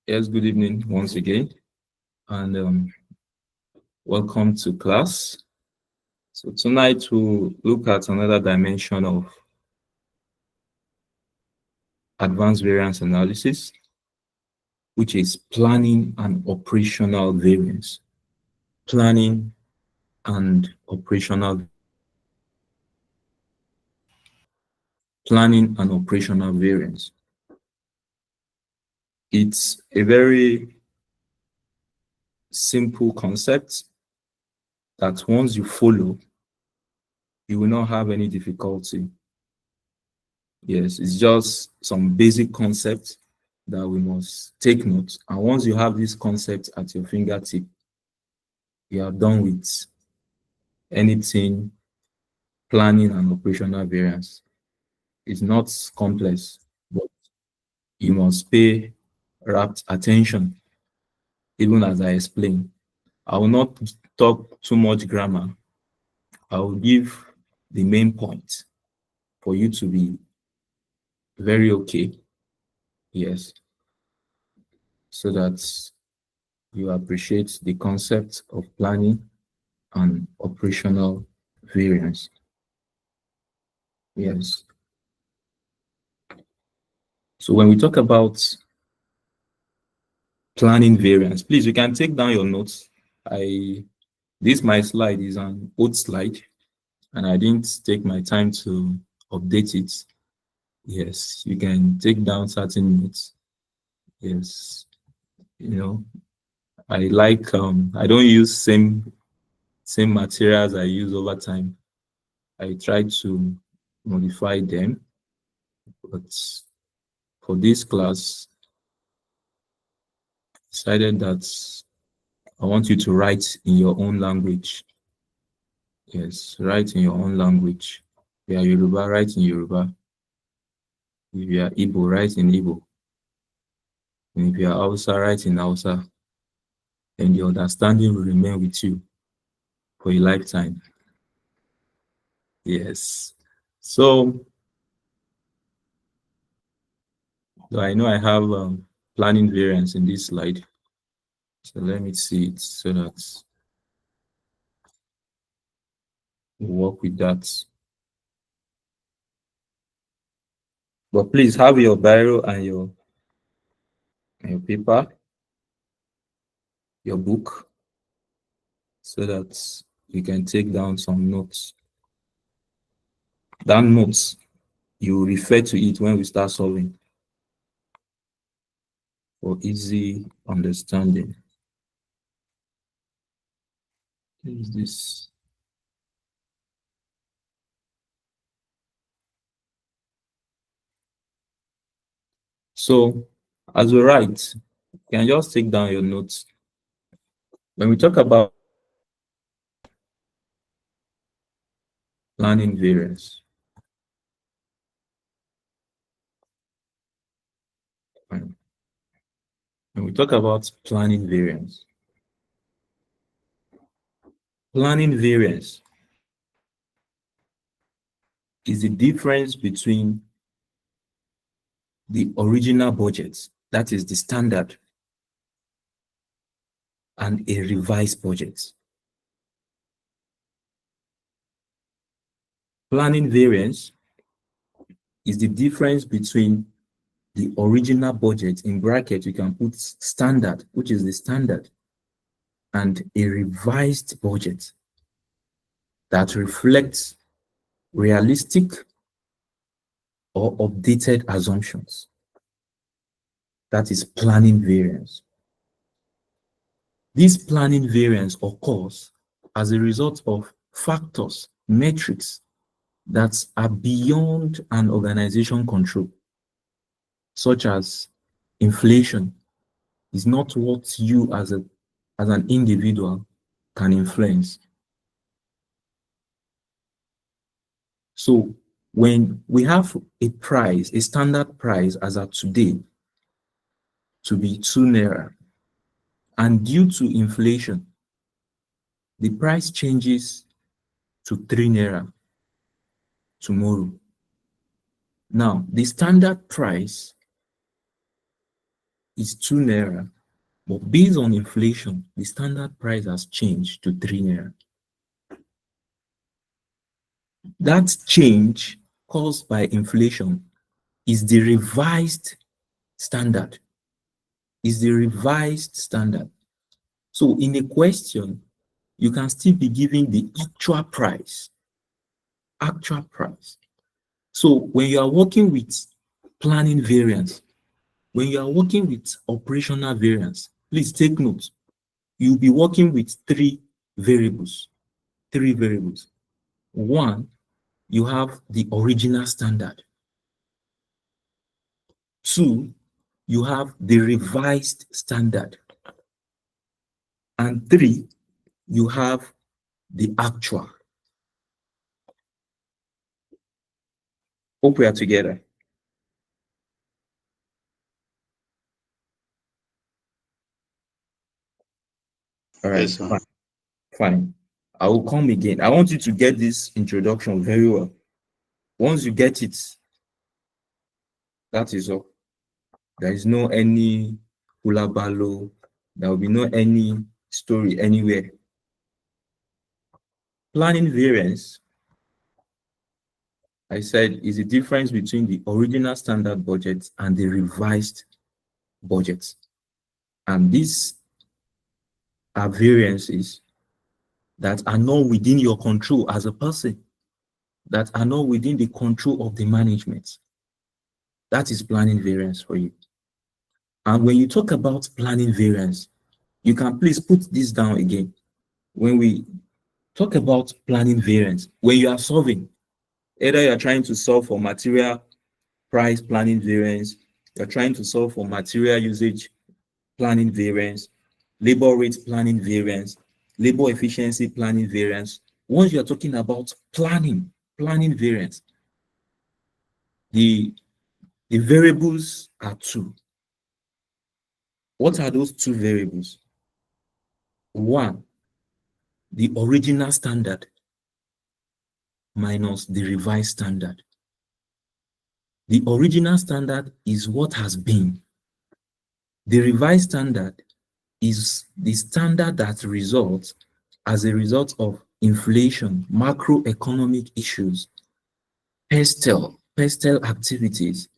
Yes, good evening once again, and welcome to class. So tonight we'll look at another dimension of advanced variance analysis, which is planning and operational variance. Planning and operational variance. It's a very simple concept that once you follow, you will not have any difficulty. Yes, it's just some basic concepts that we must take note. And once you have this concept at your fingertip, you are done with anything planning and operational variance. It's not complex, but you must pay rapt attention, even as I explain. I will not talk too much grammar. I will give the main point for you to be very okay. Yes. So that you appreciate the concept of planning and operational variance. Yes. So when we talk about planning variance, please, you can take down your notes. This my slide is an old slide, and I didn't take my time to update it. Yes, you can take down certain notes. Yes, I like I don't use same materials I use over time. I try to modify them, but for this class, decided that I want you to write in your own language. Yes, write in your own language. If you are Yoruba, write in Yoruba. If you are Igbo, write in Igbo. And if you are Hausa, write in Hausa. And the understanding will remain with you for a lifetime. Yes. So I know I have planning variance in this slide. So let me see it so that we'll work with that. But please have your biro and your paper, your book, so that you can take down some notes. That notes, you refer to it when we start solving for easy understanding. What is this? So as we write, you can just take down your notes. When we talk about planning variance, when we talk about planning variance is the difference between the original budget, that is the standard, and a revised budget. Planning variance is the difference between the original budget, in bracket you can put standard, which is the standard, and a revised budget that reflects realistic or updated assumptions. That is planning variance. This planning variance occurs as a result of factors, metrics that are beyond an organization control, such as inflation is not what you as an individual can influence. So when we have a price, a standard price as of today to be 2 naira, and due to inflation, the price changes to 3 naira tomorrow. Now, the standard price is 2 naira, but based on inflation, the standard price has changed to 3 naira. That change caused by inflation is the revised standard. Is the revised standard. So in a question, you can still be giving the actual price. Actual price. So when you are working with planning variance, when you are working with operational variance, please take note. You'll be working with three variables. Three variables. One, you have the original standard. Two, you have the revised standard. And three, you have the actual. Hope we are together. All right, Yes, sir. fine. I will come again. I want you to get this introduction very well. Once you get it, that is all. There is no any hula ballo. There will be no any story anywhere. Planning variance, I said, is the difference between the original standard budget and the revised budget. And these are variances that are not within your control as a person, that are not within the control of the management. That is planning variance for you. And when you talk about planning variance, you can please put this down again. When we talk about planning variance, when you are solving, either you are trying to solve for material price planning variance, you're trying to solve for material usage planning variance, labor rate planning variance, labor efficiency planning variance. Once you're talking about planning variance, the variables are two. What are those two variables? One, the original standard minus the revised standard. The original standard is what has been. The revised standard is the standard that results as a result of inflation, macroeconomic issues, pestle activities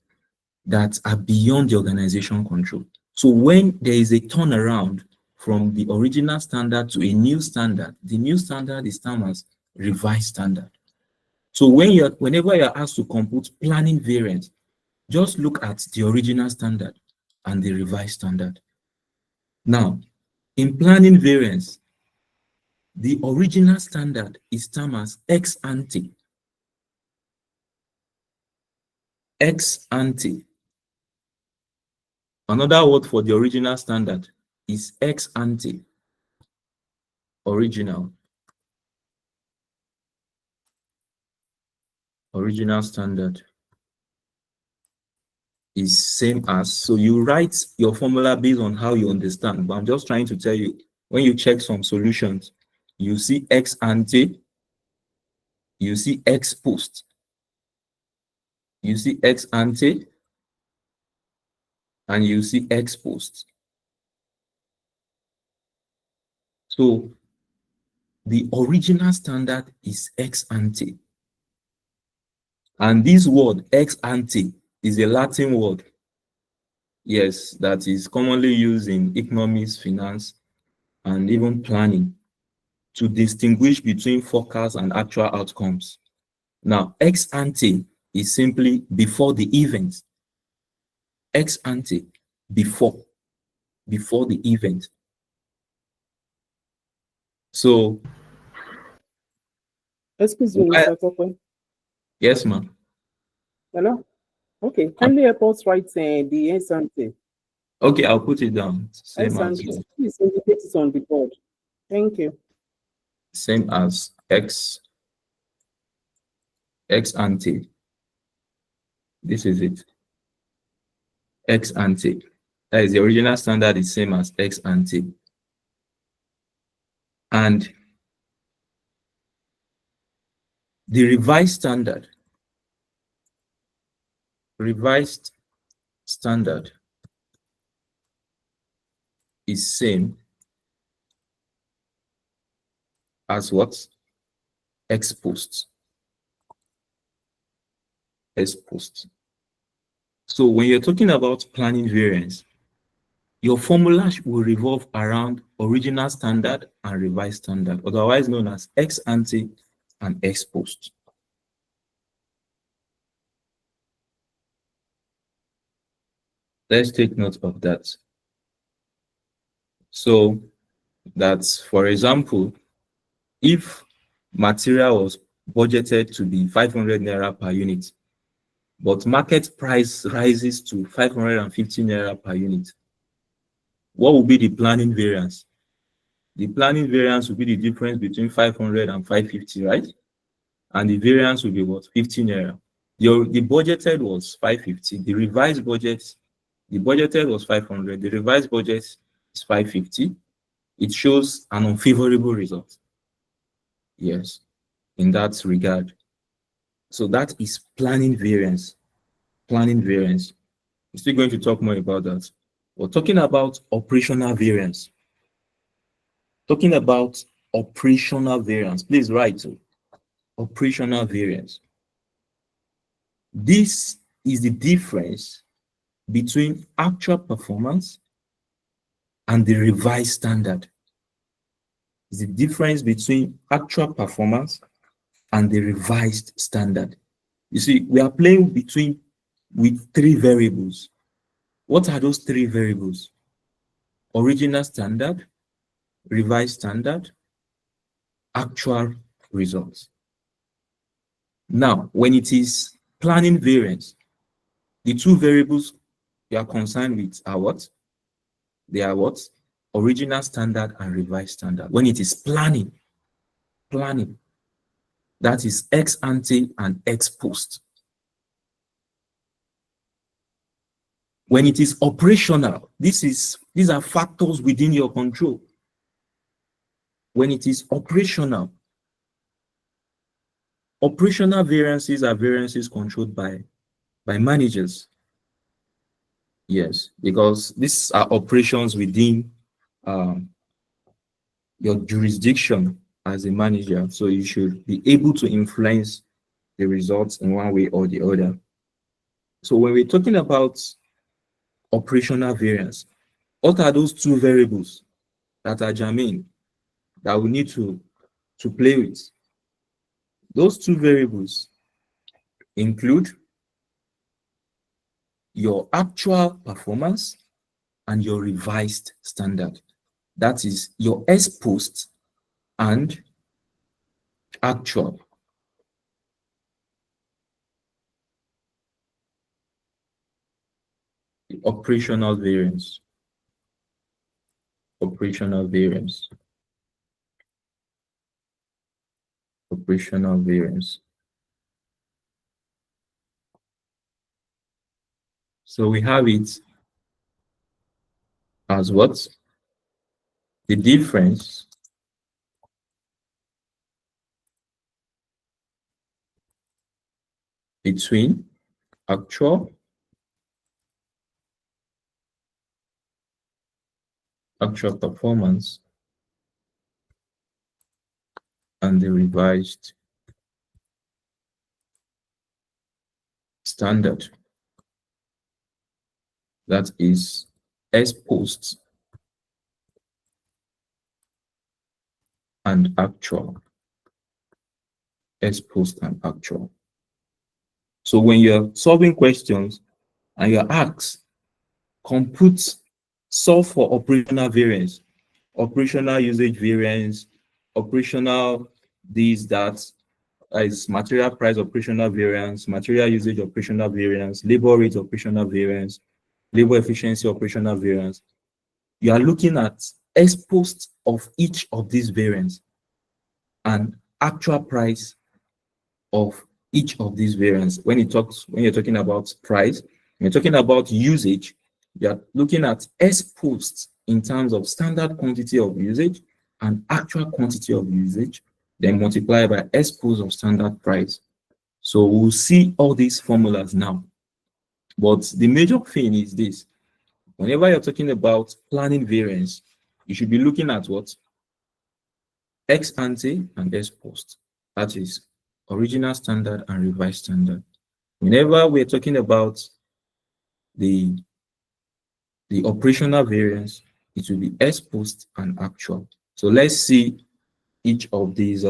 that are beyond the organization control. So when there is a turnaround from the original standard to a new standard, the new standard is termed as revised standard. So whenever you're asked to compute planning variance, just look at the original standard and the revised standard. Now, in planning variance, the original standard is termed as ex ante. Ex ante. Another word for the original standard is ex ante. Original. Original standard is same as. So you write your formula based on how you understand. But I'm just trying to tell you, when you check some solutions, you see ex ante, you see ex post, you see ex ante, and you see ex post. So the original standard is ex ante. And this word ex ante is a Latin word. Yes, that is commonly used in economics, finance, and even planning to distinguish between forecast and actual outcomes. Now, ex ante is simply before the event. Ex ante, before the event. So, Excuse me, Mr. Tokwe. yes, ma'am. Hello? Okay, kindly help us write the ex-ante. Okay, I'll put it down. Ex-ante. Please indicate it on the board. Thank you. Same as ex ante. This is it. Ex ante. That is the original standard is same as ex ante. And the revised standard is same as what? Ex post. Ex post. So when you're talking about planning variance, your formula will revolve around original standard and revised standard, otherwise known as ex ante and ex post. Let's take note of that. So that's, for example, if material was budgeted to be 500 naira per unit, but market price rises to 550 naira per unit, what will be the planning variance? The planning variance will be the difference between 500 and 550, right? And the variance will be what? 50 naira. The budgeted was 550. The revised budget, the budgeted was 500. The revised budget is 550. It shows an unfavorable result. Yes, in that regard. So that is planning variance. Planning variance. We're still going to talk more about that. We're talking about operational variance. Talking about operational variance. Please write to operational variance. This is the difference between actual performance and the revised standard. It's the difference between actual performance and the revised standard. You see, we are playing with three variables. What are those three variables? Original standard, revised standard, actual results. Now, when it is planning variance, the two variables you are concerned with are what? They are what? Original standard and revised standard. When it is planning, that is ex ante and ex post. When it is operational, these are factors within your control. When it is operational variances are variances controlled by managers. Yes, because these are operations within your jurisdiction as a manager. So you should be able to influence the results in one way or the other. So when we're talking about operational variance, what are those two variables that are germane that we need to play with? Those two variables include your actual performance and your revised standard. That is your ex post and actual. The operational variance. Operational variance. Operational variance. So we have it as what? The difference between actual performance and the revised standard. That is ex post and actual. Ex post and actual. So when you're solving questions and you're asked, solve for operational variance, operational usage variance, operational this, that, is material price operational variance, material usage operational variance, labor rate operational variance, labor efficiency operational variance. You are looking at ex post of each of these variants and actual price of each of these variants. When you're talking about price, when you're talking about usage, you're looking at ex post in terms of standard quantity of usage and actual quantity of usage, then multiply by ex post of standard price. So we'll see all these formulas now. But the major thing is this: Whenever you're talking about planning variance, you should be looking at what? Ex ante and ex post. That is original standard and revised standard. Whenever we're talking about the operational variance, it will be ex post and actual. So let's see each of these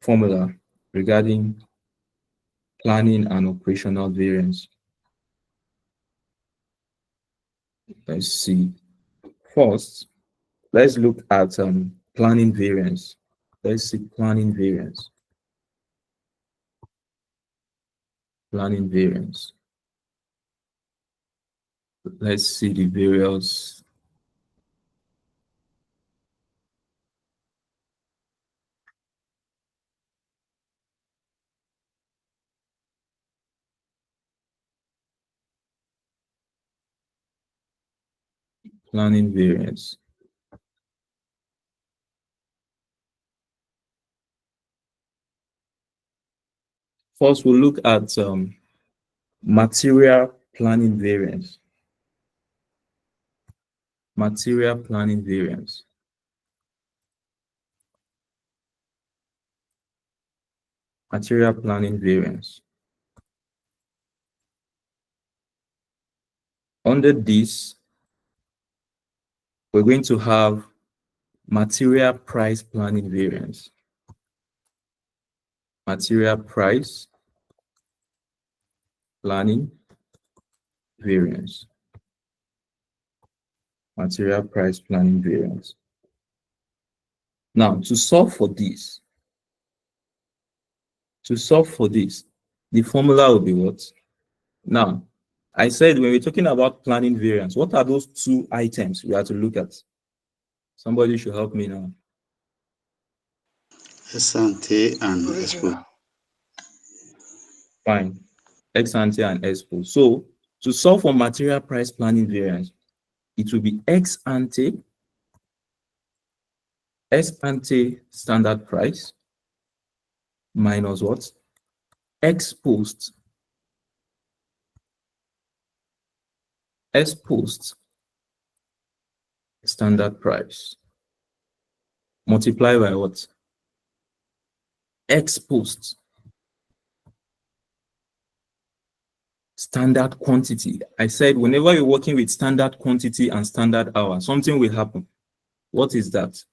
formula regarding planning and operational variance. Let's see. First, let's look at planning variance. Let's see planning variance. Planning variance. Let's see the various planning variance. First, we'll look at material planning variance. Material planning variance. Material planning variance. Under this, we're going to have material price planning variance. Material price planning variance. Material price planning variance. Now, to solve for this, the formula will be what? Now, I said when we're talking about planning variance, what are those two items we have to look at? Somebody should help me now. Ex ante and ex post. Fine. Ex ante and ex post. So to solve for material price planning variance, it will be ex ante standard price minus what? Ex post standard price multiply by what? Ex post standard quantity. I said whenever you're working with standard quantity and standard hour, something will happen. What is that?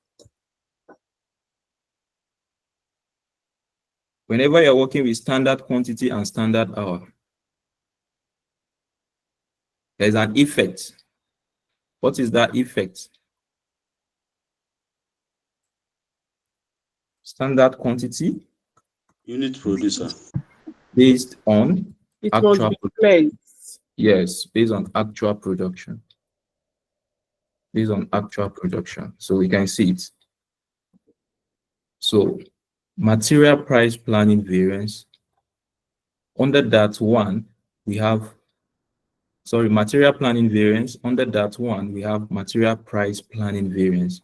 Whenever you're working with standard quantity and standard hour, there's an effect. What is that effect? Standard quantity Unit producer. based on It actual must be placed. Yes, based on actual production. Based on actual production. So we can see it. So material price planning variance. Under that one, we have material planning variance. Under that one, we have material price planning variance.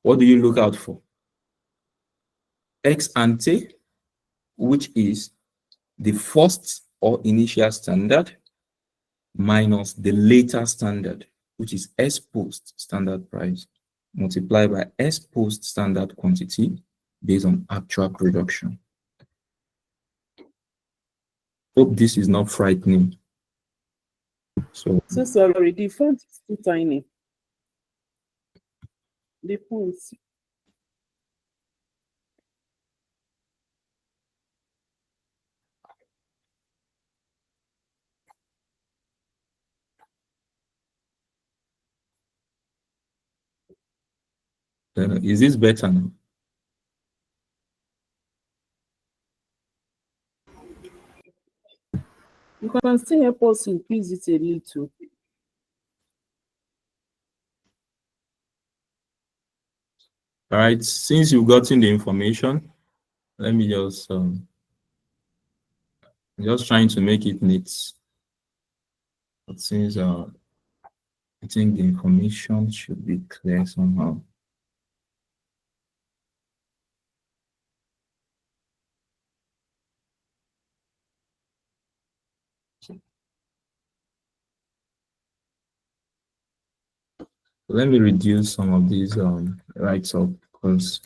What do you look out for? Ex ante, which is the first or initial standard, minus the later standard, which is ex post standard price, multiplied by ex post standard quantity based on actual production. Hope this is not frightening. So sorry, the font is too tiny. The font. is this better now? You can still help us increase it a little. All right, since you've gotten the information, let me just trying to make it neat. But since I think the information should be clear somehow. Let me reduce some of these writes up because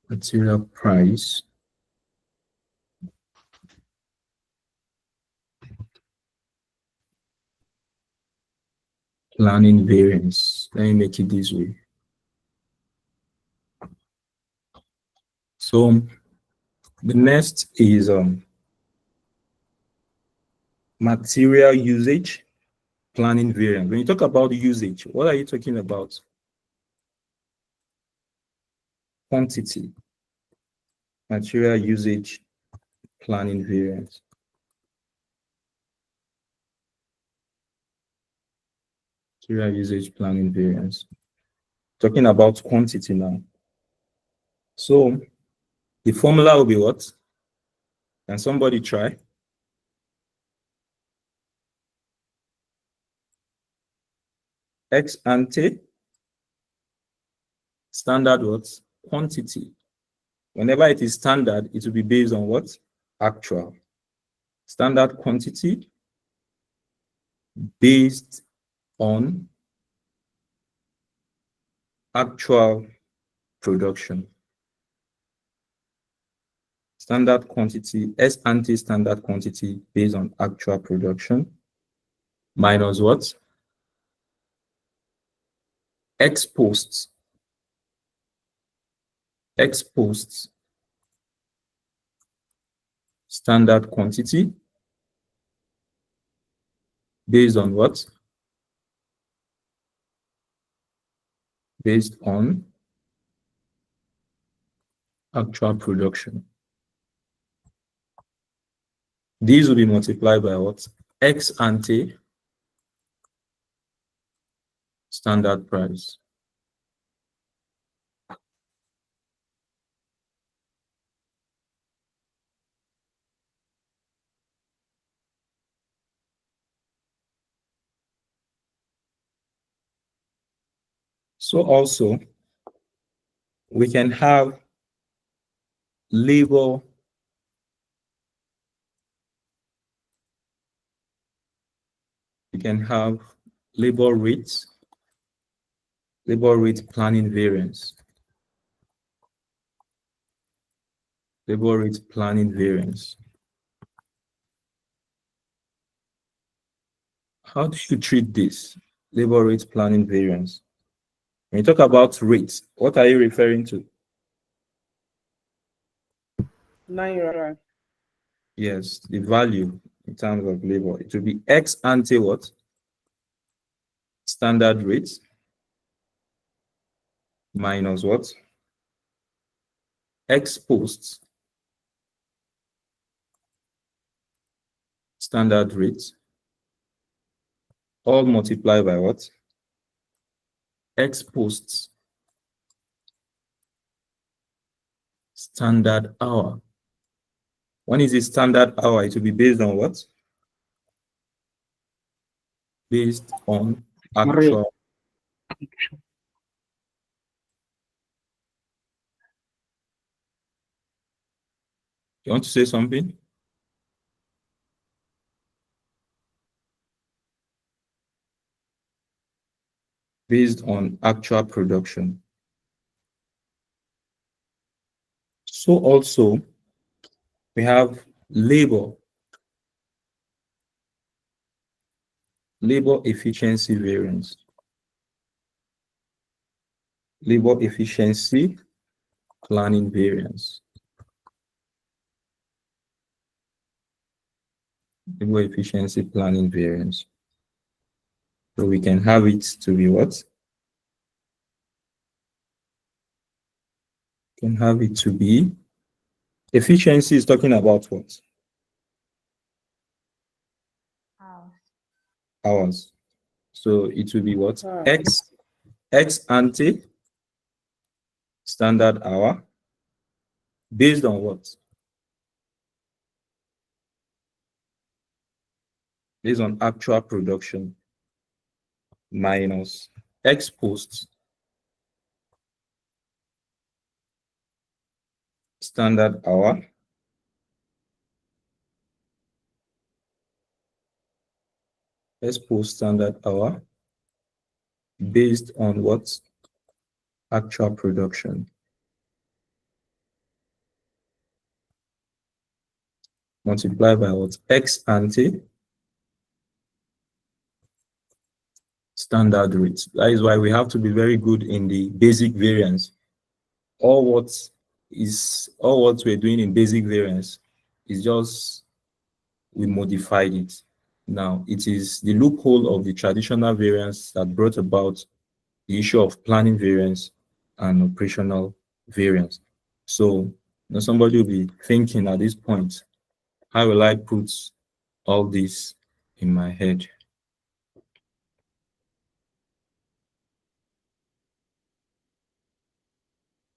material price, planning variance. Let me make it this way. So the next is material usage, planning variance. When you talk about usage, what are you talking about? Quantity, material usage, planning variance. Material usage, planning variance. Talking about quantity now. So the formula will be what? Can somebody try? Ex ante, standard what? Quantity. Whenever it is standard, it will be based on what? Actual. Standard quantity based on actual production. Standard quantity, S ante standard quantity based on actual production minus what? Ex post. Ex post standard quantity based on what? Based on actual production. These will be multiplied by what? Ex ante standard price. So also, we can have labor labor rates, labor rate planning variance. Labor rate planning variance. How do you treat this? Labor rate planning variance. When you talk about rates, what are you referring to? Naira. Yes, the value in terms of labor. It will be ex ante what? Standard rates minus what? Ex post standard rates, all multiplied by what? Ex post standard hour. When is a standard hour? It will be based on what? Based on actual. You want to say something? Based on actual production. So also, we have labor efficiency variance. Labor efficiency planning variance. Labor efficiency planning variance. So we can have it to be what? We can have it to be efficiency is talking about what? Hours. So it will be what? Ex ante standard hour based on what? Based on actual production minus ex post standard hour ex post standard hour based on what? Actual production. Multiply by what? Ex ante standard rate. That is why we have to be very good in the basic variance. All what we're doing in basic variance is just we modified it. Now it is the loophole of the traditional variance that brought about the issue of planning variance and operational variance. So now somebody will be thinking at this point, how will I put all this in my head?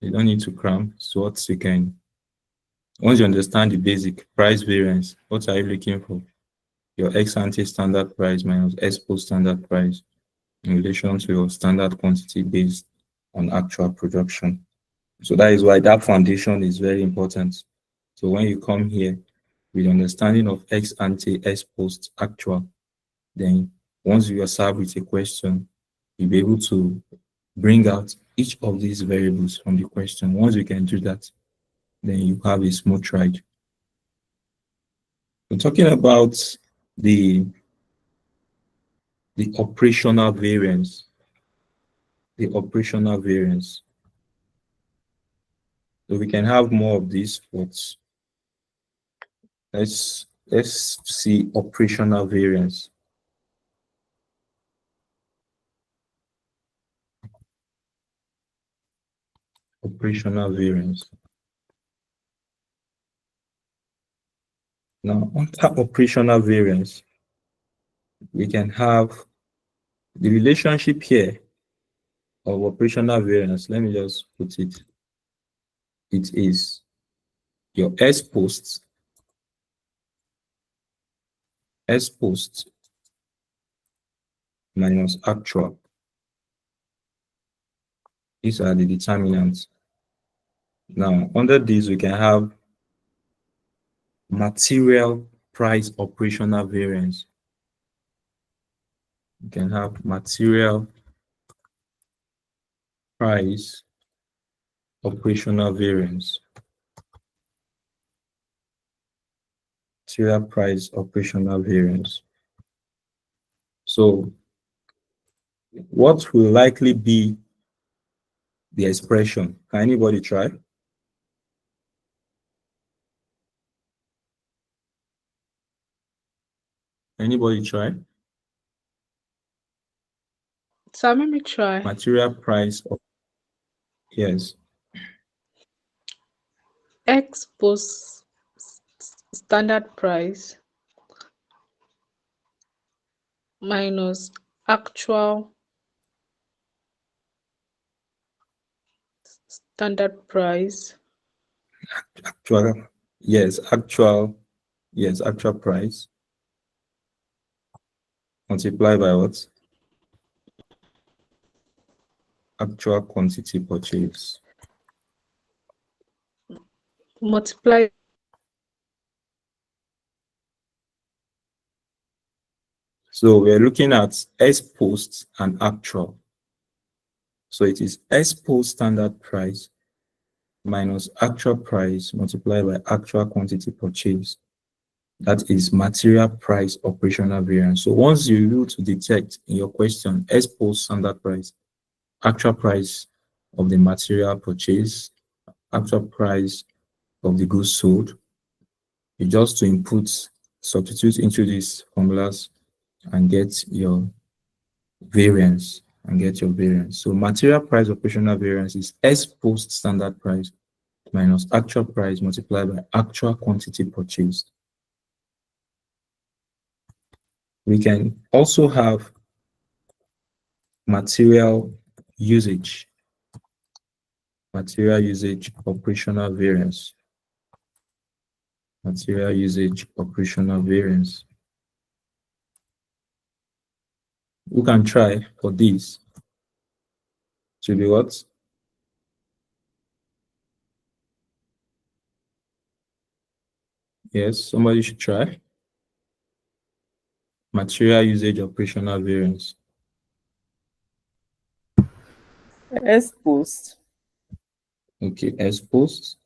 You don't need to cram. So what you can, once you understand the basic price variance, what are you looking for? Your ex ante standard price minus ex post standard price in relation to your standard quantity based on actual production. So that is why that foundation is very important. So when you come here with understanding of ex ante, ex post, actual, then once you are served with a question, you'll be able to bring out each of these variables from the question. Once you can do that, then you have a smooth ride. We're talking about the operational variance. The operational variance. So we can have more of this, but let's see operational variance. Operational variance. Now, under operational variance, we can have the relationship here of operational variance. Let me just put it. It is your S post minus actual. These are the determinants. Now, under these, we can have material price operational variance. We can have material price operational variance. Material price operational variance. So what will likely be the expression? Can anybody try? Anybody try? So let me try. Material price of, yes. Ex post standard price minus actual standard price Actual, actual price. Multiply by what? Actual quantity purchased. multiply So we're looking at S post and actual. So it is S post standard price minus actual price multiplied by actual quantity purchased. That is material price operational variance. So once you're able to detect in your question S post standard price, actual price of the material purchased, actual price of the goods sold, you just to input, substitute into these formulas and get your variance So material price operational variance is S post standard price minus actual price multiplied by actual quantity purchased. We can also have material usage operational variance. Material usage operational variance. Who can try for this? To be what? Yes, somebody should try. Material usage operational variance. S post. Okay, S post.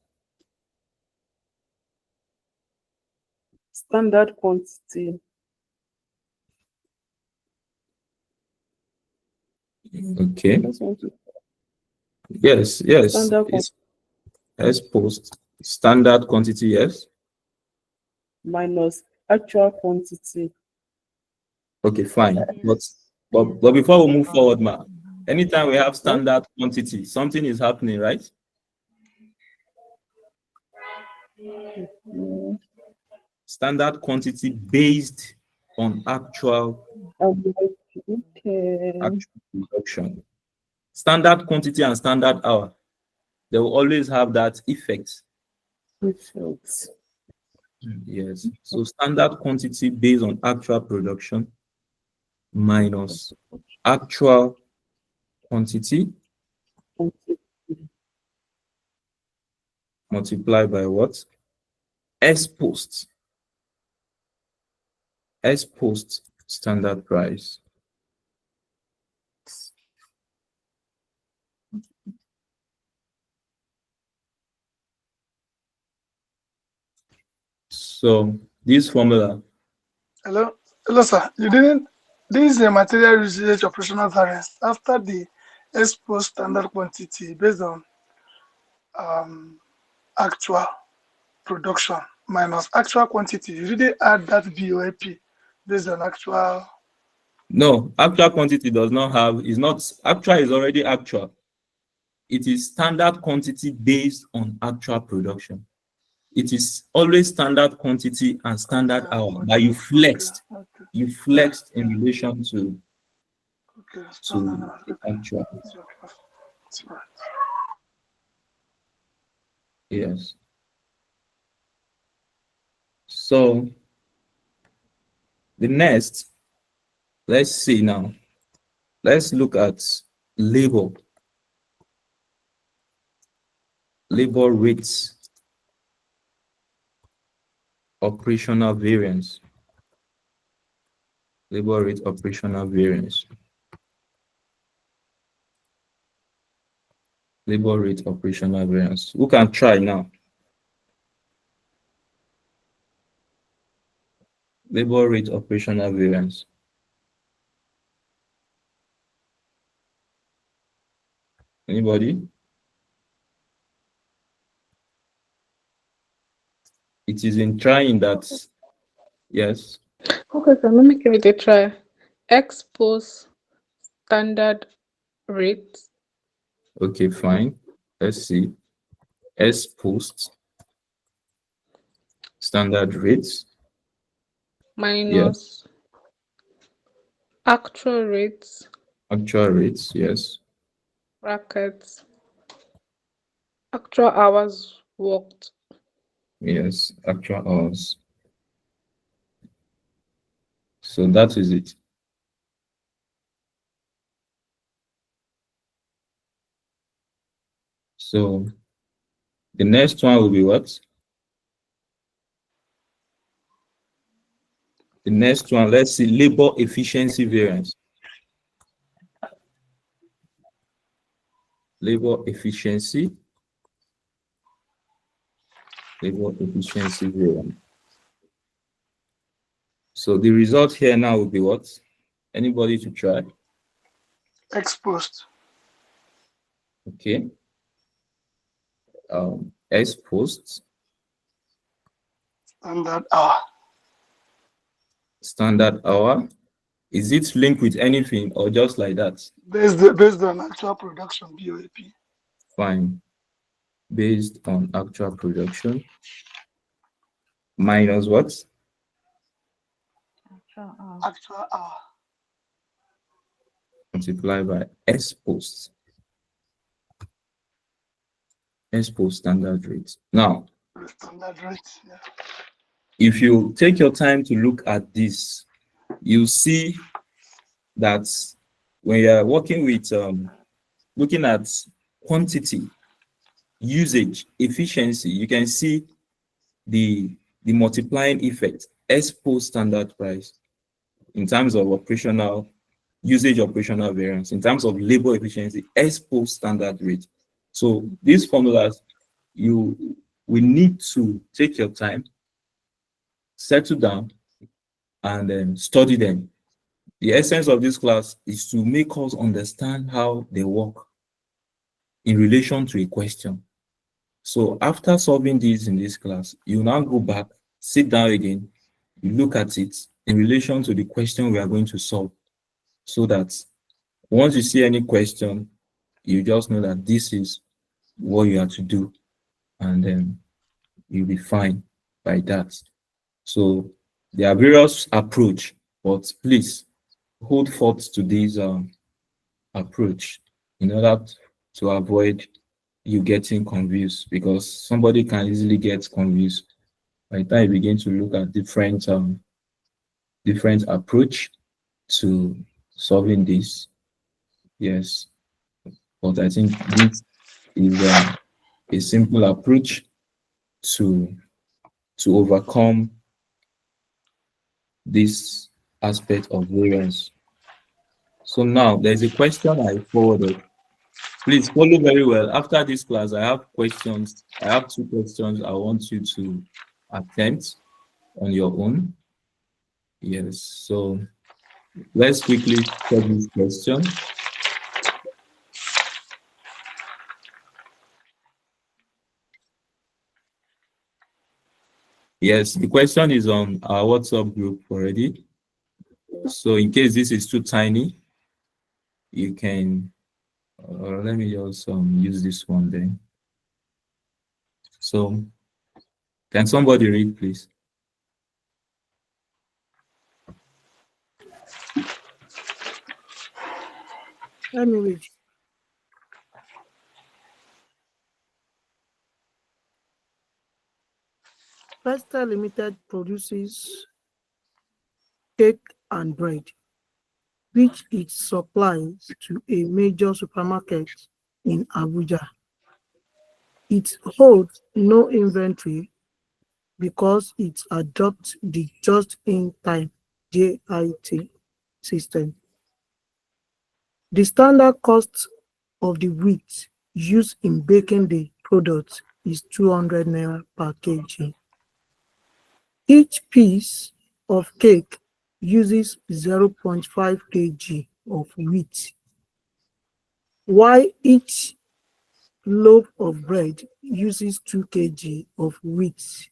Standard quantity. Okay. Just want to Yes. standard It's S post. Standard quantity, yes. minus actual quantity. Okay, fine. But before we move forward, ma, anytime we have standard quantity, something is happening, right? Mm, Standard quantity based on actual Okay. production. Standard quantity and standard hour, they will always have that effect. Effects. Yes. So standard quantity based on actual production minus actual quantity multiplied by what? S post. S post standard price. So this formula, Hello, sir. You didn't. This is a material usage operational variance after the exposed standard quantity based on actual production minus actual quantity. You didn't add that VOAP based on actual. no, actual quantity does not have, is not, actual is already actual. It is standard quantity based on actual production. It is always standard quantity and standard hour that you flexed. Okay. You flexed in relation to Standard. the actual. That's right. Yes. So the next, let's see now. Let's look at labor. Labor rates. Operational variance. Labor rate operational variance. Labor rate operational variance. Who can try now? Labor rate operational variance. Anybody? It is in trying that, yes. Okay, so let me give it a try. Expose standard rate Okay, fine. Let's see. S post standard rates. minus actual rates Actual rates, yes. brackets actual hours worked. Yes, actual hours. So that is it. So the next one will be what? The next one, let's see, labor efficiency variance. Labor efficiency. Labor efficiency variance. So the result here now will be what? Anybody to try? Exposed. Okay. S post Standard hour. standard hour. Is it linked with anything or just like that? Based on actual production VOAP. Fine. Based on actual production minus what? Actual hour. Multiplied by S post. S post standard rate. Now, Standard rate. Yeah. if you take your time to look at this, you see that when you are working with looking at quantity, usage, efficiency, you can see the multiplying effect, S post standard price in terms of operational usage operational variance. In terms of labor efficiency, ex post standard rate. So these formulas, you will need to take your time, settle down, and study them. The essence of this class is to make us understand how they work in relation to a question. So after solving these in this class, you now go back, sit down again, you look at it in relation to the question we are going to solve, so that once you see any question, you just know that this is what you have to do, and then you'll be fine by that. So there are various approach, but please hold forth to this approach in order to avoid you getting confused, because somebody can easily get confused by the time you begin to look at different approach to solving this. Yes, but I think this is a simple approach to overcome this aspect of variance. So now there's a question I forwarded. Please follow very well. After this class, I have questions. I have 2 questions I want you to attempt on your own. Yes, so let's quickly check this question. Yes, the question is on our WhatsApp group already. So in case this is too tiny, you can, let me just use this one then. So can somebody read, please? Let me read. Pesta Limited produces cake and bread, which it supplies to a major supermarket in Abuja. It holds no inventory because it adopts the just-in-time JIT system. The standard cost of the wheat used in baking the product is 200 naira per kg. Each piece of cake uses 0.5 kg of wheat, while each loaf of bread uses 2 kg of wheat.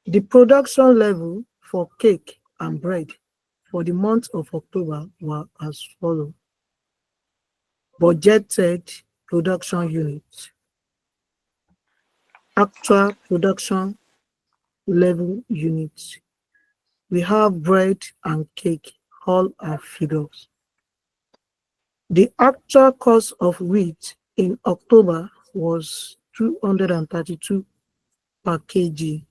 The production level for cake and bread for the month of October were as follows. Budgeted production units, actual production level units. We have bread and cake, all are figures. The actual cost of wheat in October was 232 per kg.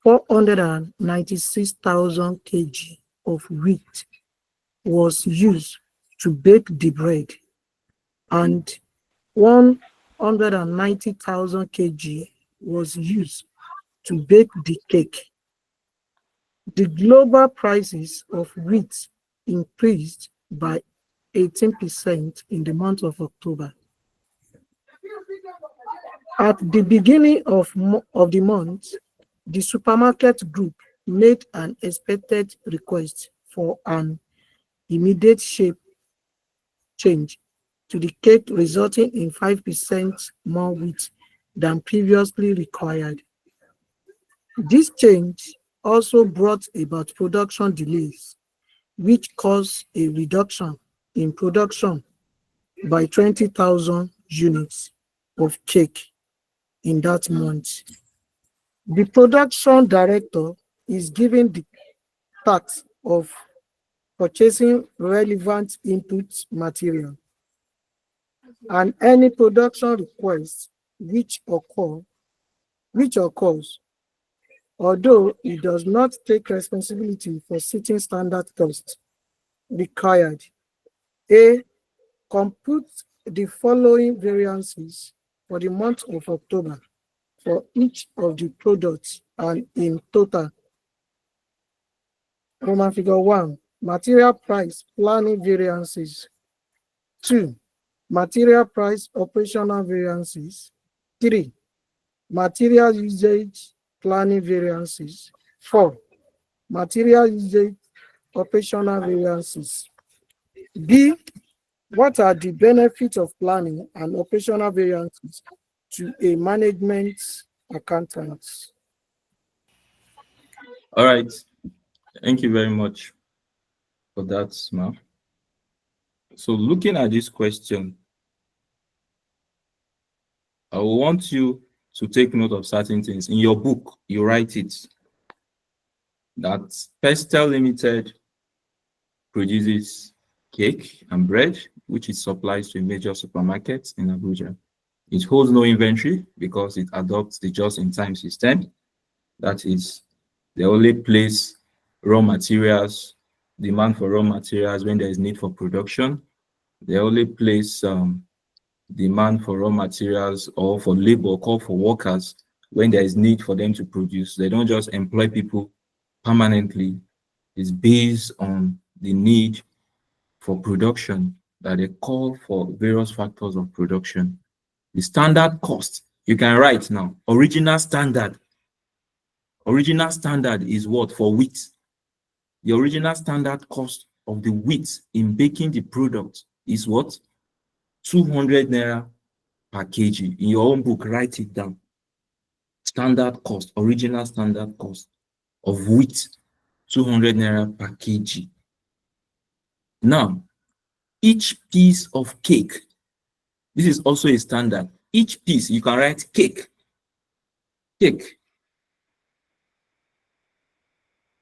496,000 kg of wheat was used to bake the bread, and 190,000 kg was used to bake the cake. The global prices of wheat increased by 18% in the month of October. At the beginning of the month, the supermarket group made an expected request for an immediate shape change to the cake, resulting in 5% more wheat than previously required. This change also brought about production delays, which caused a reduction in production by 20,000 units of cake in that month. The production director is given the task of purchasing relevant input material, and any production request which occurs, although it does not take responsibility for setting standard costs required. A. Compute the following variances for the month of October for each of the products and in total. Roman figure 1. material price planning variances. 2. Material price operational variances. 3. Material usage planning variances. 4. Material usage operational variances. B. What are the benefits of planning and operational variances to a management accountant? All right. Thank you very much for that, Ma. So looking at this question, I want you to take note of certain things. In your book, you write it that Pestel Limited produces cake and bread, which it supplies to a major supermarket in Abuja. It holds no inventory because it adopts the just-in-time system. That is, they only place raw materials, demand for raw materials when there is need for production. They only place demand for raw materials or for labor, call for workers when there is need for them to produce. They don't just employ people permanently. It's based on the need for production that they call for various factors of production. The standard cost, you can write now, original standard. Original standard is what for wheat? The original standard cost of the wheat in baking the product is what? 200 naira per kg. In your own book, write it down. Standard cost, original standard cost of wheat, 200 naira per kg. Now, each piece of cake, this is also a standard. Each piece, you can write cake. Cake.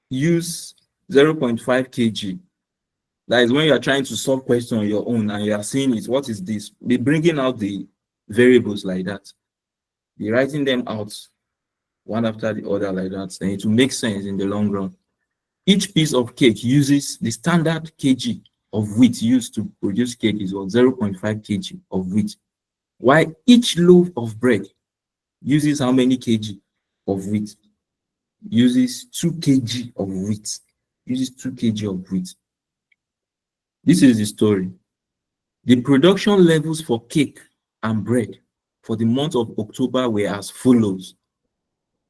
Use 0.5 kg. That is when you are trying to solve question on your own and you are seeing it. What is this? Be bringing out the variables like that. Be writing them out one after the other like that. And it will make sense in the long run. Each piece of cake uses the standard kg of wheat used to produce cake is what? 0.5 kg of wheat. While each loaf of bread uses how many kg of wheat? Uses 2 kg of wheat. Uses 2 kg of wheat. This is the story. The production levels for cake and bread for the month of October were as follows.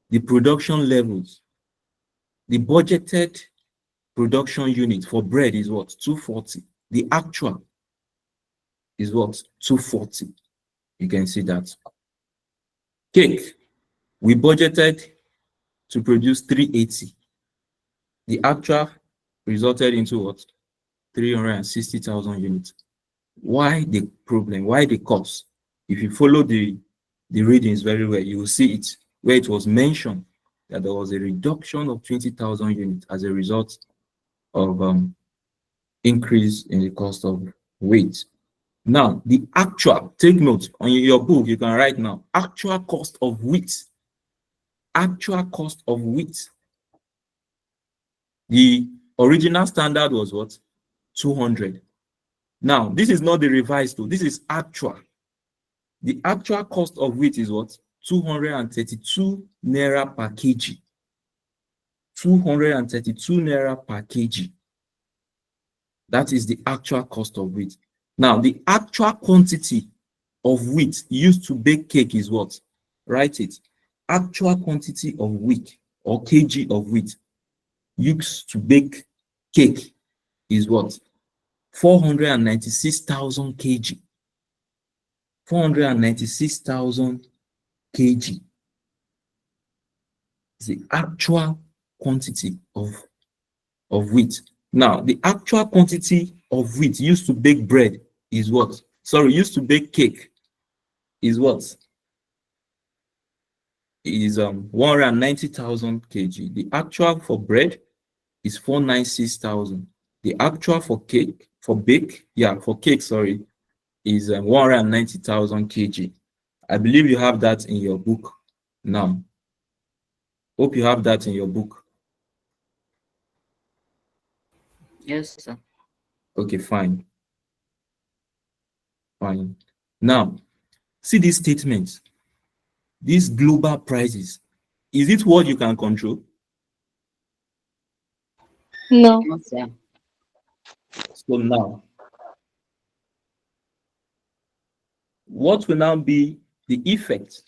The production levels. The budgeted production unit for bread is what? 240. The actual is what? 240. You can see that. Cake, we budgeted to produce 380. The actual resulted into what? 360,000 units. Why the problem? Why the cost? If you follow the readings very well, you will see it where it was mentioned that there was a reduction of 20,000 units as a result of increase in the cost of wheat. Now, the actual, take note on your book, you can write now, actual cost of wheat. Actual cost of wheat. The original standard was what? 200. Now, this is not the revised though, this is actual. The actual cost of wheat is what? 232 naira per kg. 232 naira per kg. That is the actual cost of wheat. Now, the actual quantity of wheat used to bake cake is what? Write it. Actual quantity of wheat or kg of wheat used to bake cake is what? 496,000 kg. 496,000 kg is the actual quantity of wheat. Now, the actual quantity of wheat used to bake bread is what? Sorry, used to bake cake is what? Is 190,000 kg. The actual for bread is 496,000. The actual for cake, for cake, sorry, is 190,000 kg. I believe you have that in your book now. Hope you have that in your book. Yes, sir. Okay, fine. Fine. Now, see these statements. These global prices. Is it what you can control? No. No, sir. So now, what will now be the effect?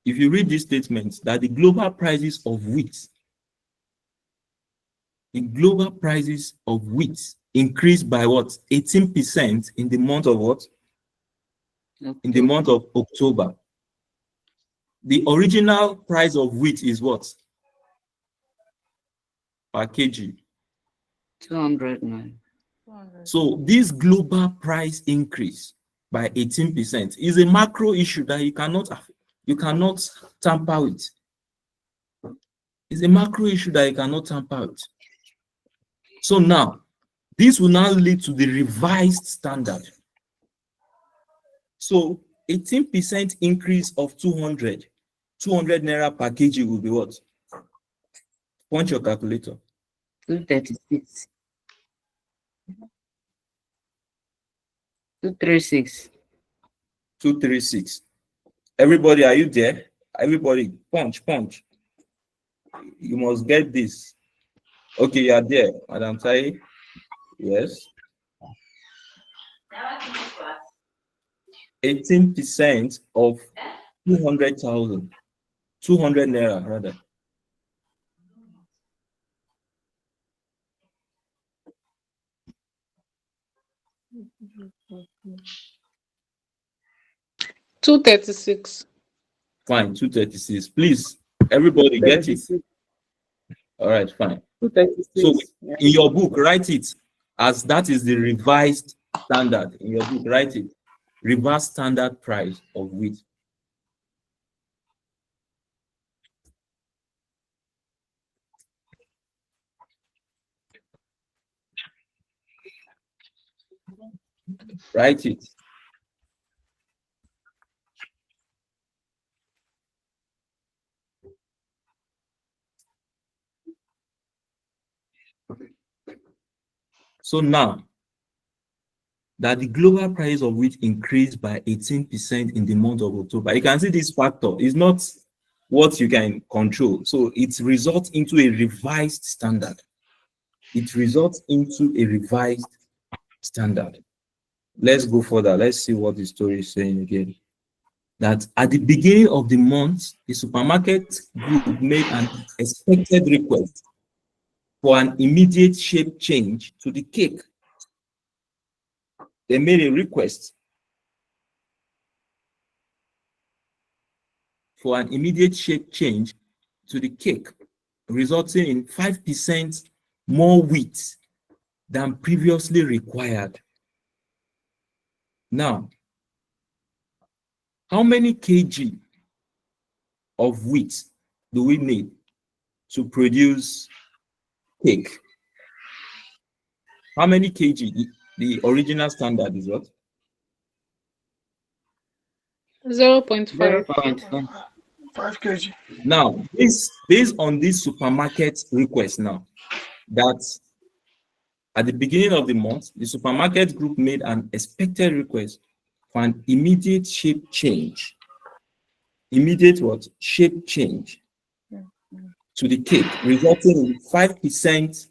If you read this statement, that the global prices of wheat, increased by what? 18% in the month of what? In the month of October. The original price of wheat is what? Per kg. 200 now. So this global price increase by 18% is a macro issue that you cannot tamper with. It's a macro issue that you cannot tamper with. So now, this will now lead to the revised standard. So 18% increase of 200 naira per kg will be what? Punch your calculator. 236. 236. 236. Everybody, are you there? Everybody, punch. You must get this. Okay, you are there, Madam Tai. Yes. 18% of 200,000. 200 naira, rather. $236. Fine, 236. Please, everybody get it. All right, fine. 236. So Yeah. in your book, write it as that is the revised standard. In your book, write it. Revised standard price of wheat. Write it. So now that the global price of wheat increased by 18% in the month of October, you can see this factor is not what you can control. So it results into a revised standard. It results into a revised standard. Let's go further. Let's see what the story is saying again. That at the beginning of the month, the supermarket group made an expected request for an immediate shape change to the cake. They made a request for an immediate shape change to the cake, resulting in 5% more wheat than previously required. Now, how many kg of wheat do we need to produce cake? How many kg? The original standard is what? 0.5. 0.5. 5 kg. Now, based on this supermarket request now, that at the beginning of the month, the supermarket group made an expected request for an immediate shape change. Immediate what? Shape change to the cake, resulting in 5%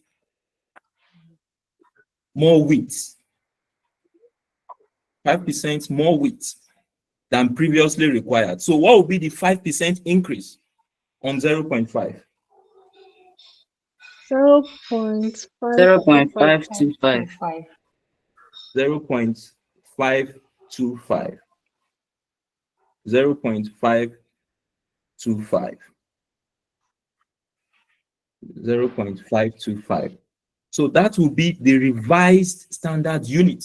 more wheat. 5% more wheat than previously required. So what will be the 5% increase on 0.5? 0.525. 0.525. 0.525. 0.525. 0.525. So that will be the revised standard unit.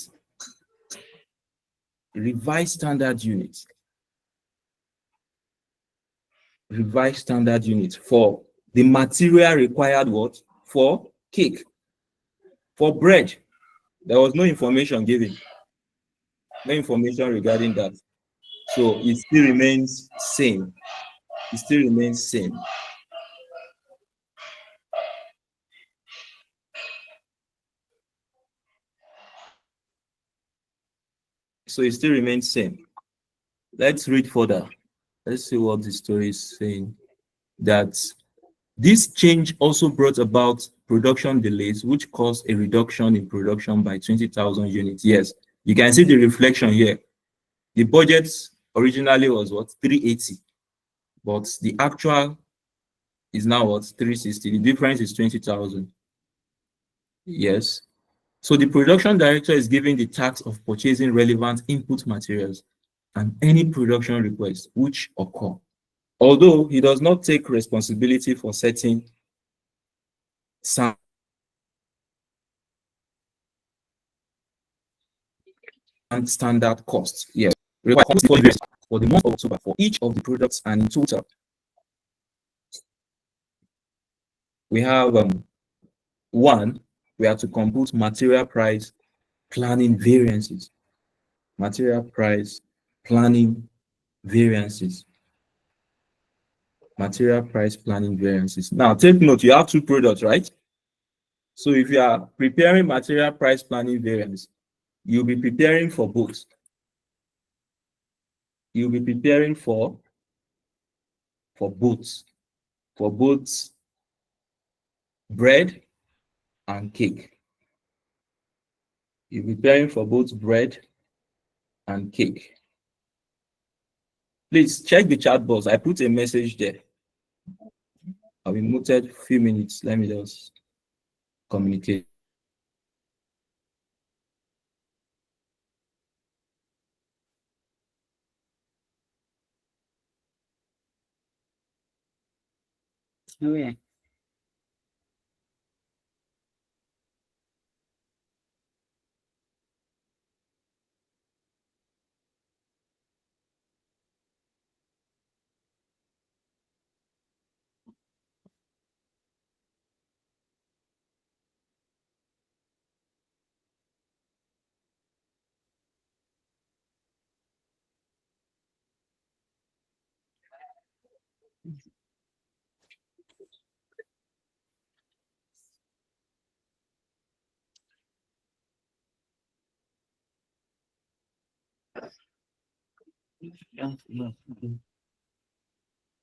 Revised standard unit. Revised standard unit for the material required what? For cake. For bread, there was no information given. No information regarding that. So it still remains same. It still remains same. So it still remains same. Let's read further. Let's see what the story is saying. That This change also brought about production delays, which caused a reduction in production by 20,000 units. Yes, you can see the reflection here. The budget originally was what, 380, but the actual is now what, 360. The difference is 20,000. Yes. So the production director is given the task of purchasing relevant input materials and any production requests which occur, although he does not take responsibility for setting standard costs. Yes, for the month of October for each of the products, and in total we have one, we have to compute material price planning variances. Material price planning variances. Material price planning variances. Now take note, you have two products, right? So if you are preparing material price planning variance, you'll be preparing for both. You'll be preparing for both bread and cake. You'll be preparing for both bread and cake. Please check the chat box. I put a message there. I'll be muted a few minutes. Let me just communicate. Oh, yeah.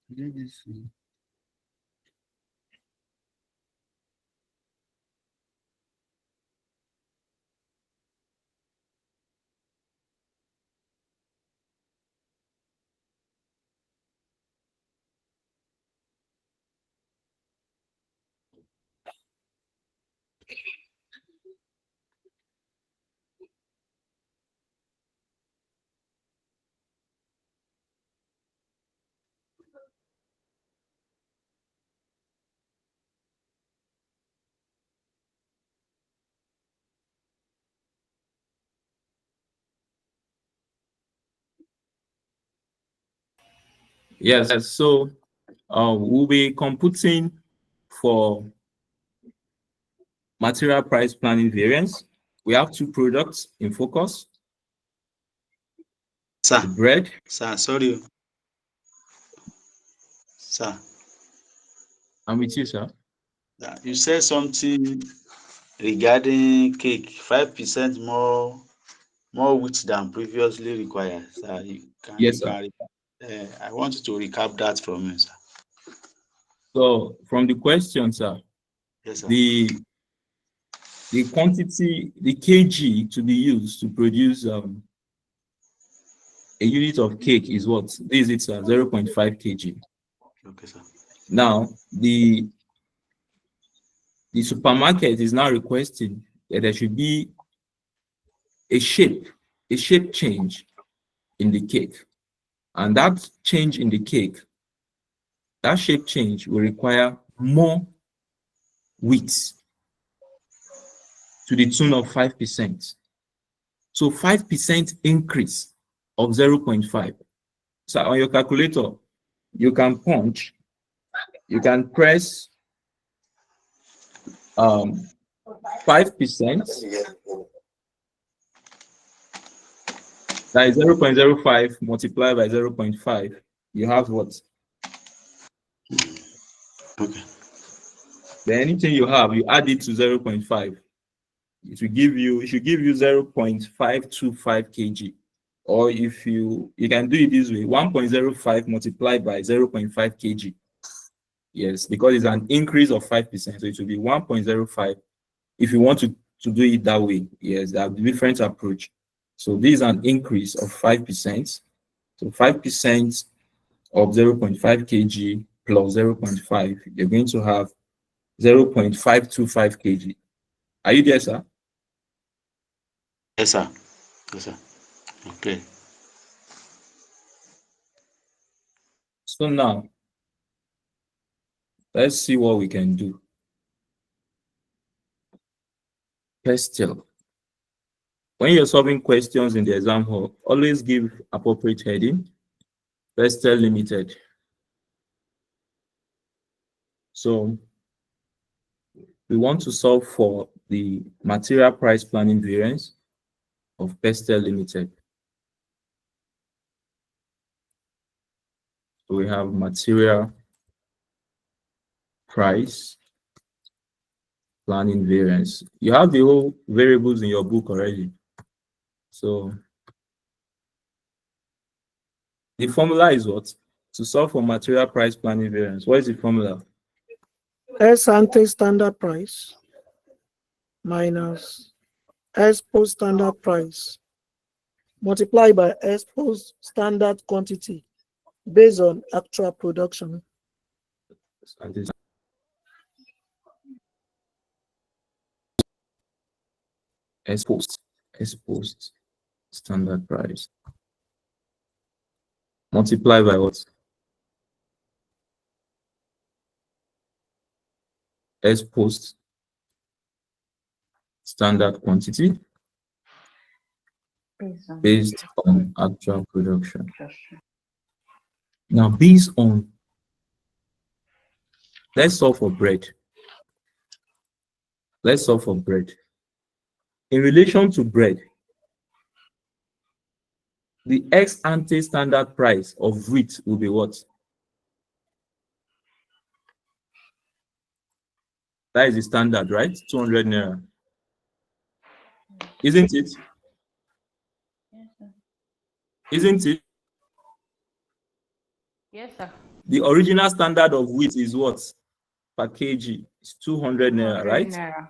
Yeah, yeah. Yes, so we'll be computing for material price planning variance. We have two products in focus. Sir, The bread. sir, sorry. Sir, I'm with you, sir. you said something regarding cake, 5% more wheat than previously required. Sir, Yes, sir. I want you to recap that from me, sir. So from the question, sir, Yes, sir. the quantity, the kg to be used to produce a unit of cake is what? This is it, sir, 0.5 kg. Okay, sir. Now, the supermarket is now requesting that there should be a shape change in the cake. And that change in the cake, that shape change will require more wheat to the tune of 5%. So 5% increase of 0.5. So on your calculator, you can punch, you can press 5%. That is 0.05 multiplied by 0.5. You have what? Okay. Then anything you have, you add it to 0.5. It should give you 0.525 kg. Or if you can do it this way, 1.05 multiplied by 0.5 kg. Yes, because it's an increase of 5%. So it will be 1.05 if you want to do it that way. Yes, they have different approach. So this is an increase of 5%. So 5% of 0.5 kg plus 0.5, you're going to have 0.525 kg. Are you there, sir? Yes, sir. Yes, sir. Okay. So now, let's see what we can do. Question. When you're solving questions in the exam hall, always give appropriate heading. Pestel Limited. So we want to solve for the material price planning variance of Pestel Limited. So we have material price planning variance. You have the whole variables in your book already. So the formula is what? To solve for material price planning variance. What is the formula? S ante standard price minus S post standard price multiplied by S post standard quantity based on actual production. And this S post standard price multiply by what? S post standard quantity based on actual production. Now, based on, let's solve for bread. Let's solve for bread. In relation to bread, the ex ante standard price of wheat will be what? That is the standard, right? 200 naira. Isn't it? Isn't it? Yes, sir. The original standard of wheat is what? Per kg. It's 200 naira, right? Naira.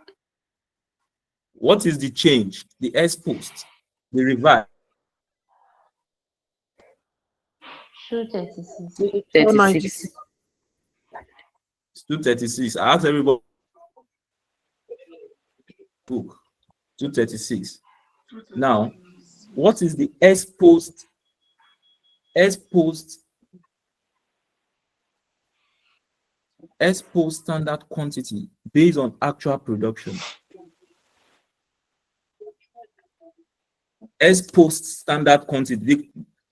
What is the change? The ex post, the revise. 236. 496. It's 236. I asked everybody book 236. Now, what is the S post standard quantity based on actual production? S post standard quantity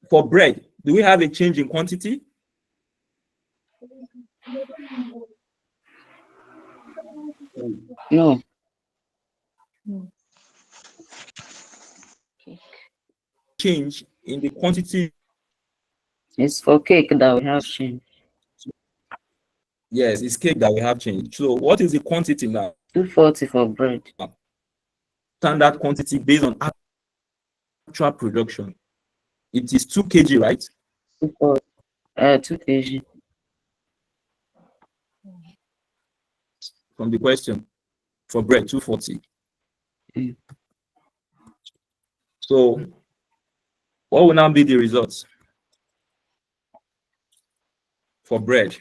for bread. Do we have a change in quantity? No. Change in the quantity. It's for cake that we have change. Yes, it's cake that we have changed. So what is the quantity now? 240 for bread. Standard quantity based on actual production. It is 2 kg, right? 2 kg. From the question. For bread, 240. Mm. So what will now be the results for bread?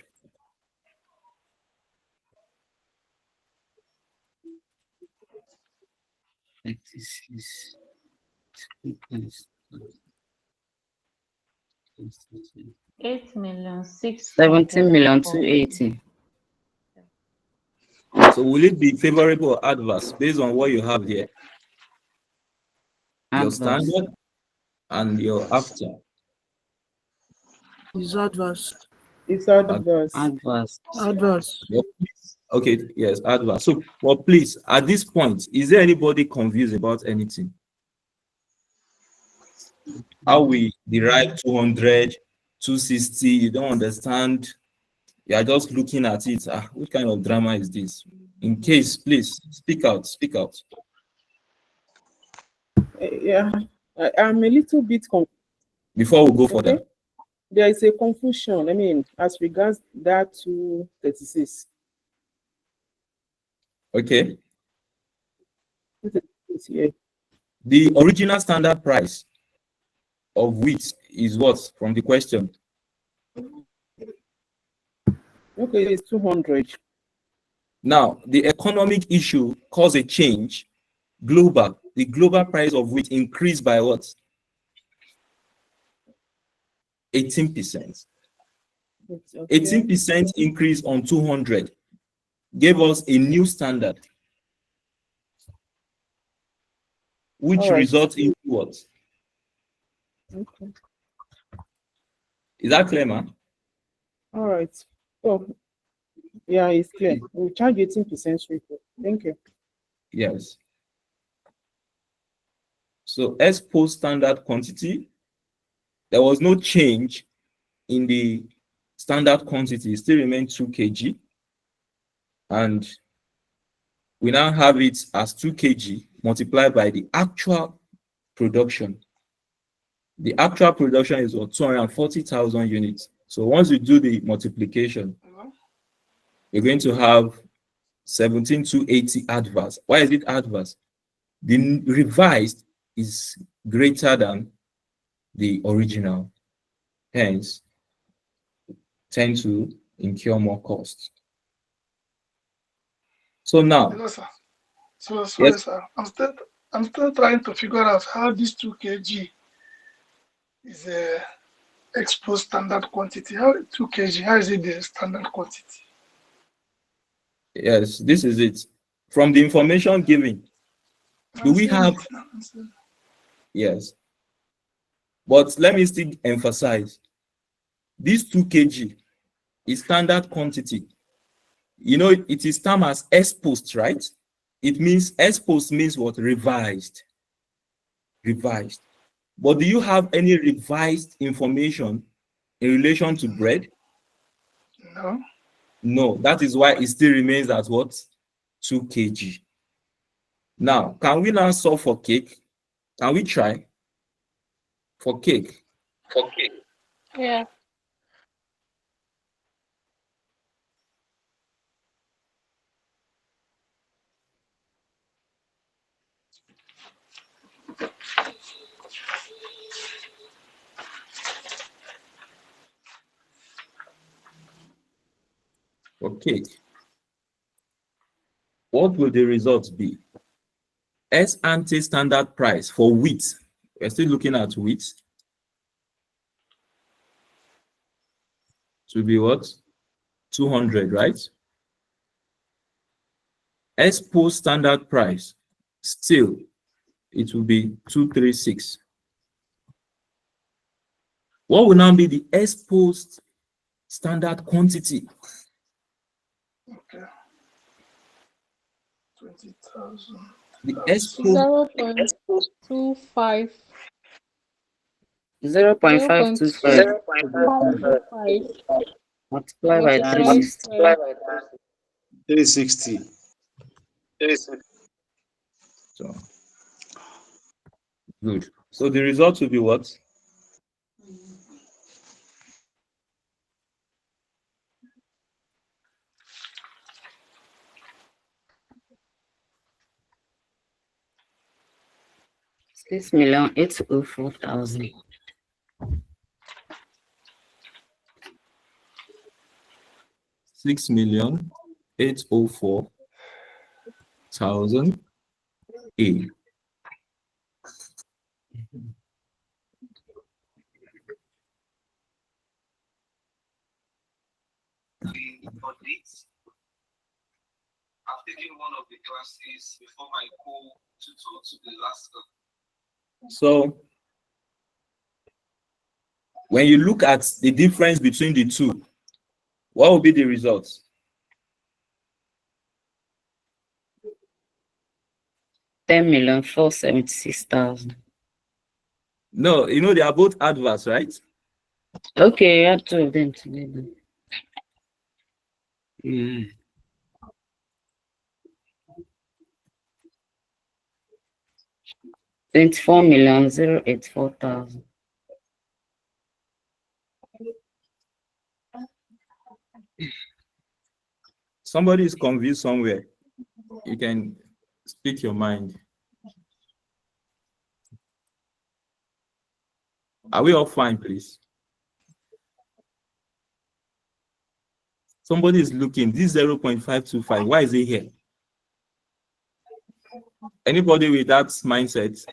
$8,617,280. So will it be favorable or adverse based on what you have here? Your Adverse. standard and your after. Is adverse. It's adverse. Adverse. Adverse. Okay, yes, adverse. So, well, please, at this point, is there anybody confused about anything? How we derive 200, 260, you don't understand. You are just looking at it. What kind of drama is this? In case, please, speak out, speak out. Yeah, I'm a little bit confused. Before we go further. Okay. there is a confusion. I mean, as regards that 236. Okay. Yeah. The original standard price of wheat is what from the question? Okay, it's 200. Now, the economic issue caused a change global. The global price of wheat increased by what? 18%. Okay. 18% increase on 200 gave us a new standard, which All right. results in what? Okay. Is that clear, man? All right. So, yeah, it's clear. We'll charge 18% rate. Thank you. Yes. So as post standard quantity, there was no change in the standard quantity. It still remains 2 kg. And we now have it as 2 kg multiplied by the actual production. The actual production is 240,000 units. So once you do the multiplication, you're going to have 17,280 adverse. Why is it adverse? The revised is greater than the original. Hence, tend to incur more costs. So now, Hello, sir. So sorry, sir. I'm still trying to figure out how this 2 kg is a exposed standard quantity. How 2 kg? How is it the standard quantity? yes, this is it. From the information given, do we have? Yes. But let me still emphasize, this 2 kg is standard quantity. You know, it is termed as exposed, right? It means exposed means what? Revised. Revised. But do you have any revised information in relation to bread? No. No, that is why it still remains at what? 2 kg. Now, can we now solve for cake? Can we try for cake? Yeah. For cake, what will the results be? S ante standard price for wheat. We're still looking at wheat. To be what? 200, right? S post standard price, still, it will be 236. What will now be the S post standard quantity? Okay. 20,000. The S post 0.25. 0.525 0.525 multiplied by multiplied 360. by 360. So, good. So the result will be what? $6,804,000. 6,804,000 A. I've taken one of the classes before my co-tutor to the last class. So when you look at the difference between the two, what will be the results? $10,476,000. No, you know, they are both adverse, right? Okay, add two of them together. Yeah. $24,084,000. Somebody is confused somewhere. You can speak your mind. Are we all fine, please? Somebody is looking. This 0.525. Why is it here? Anybody with that mindset?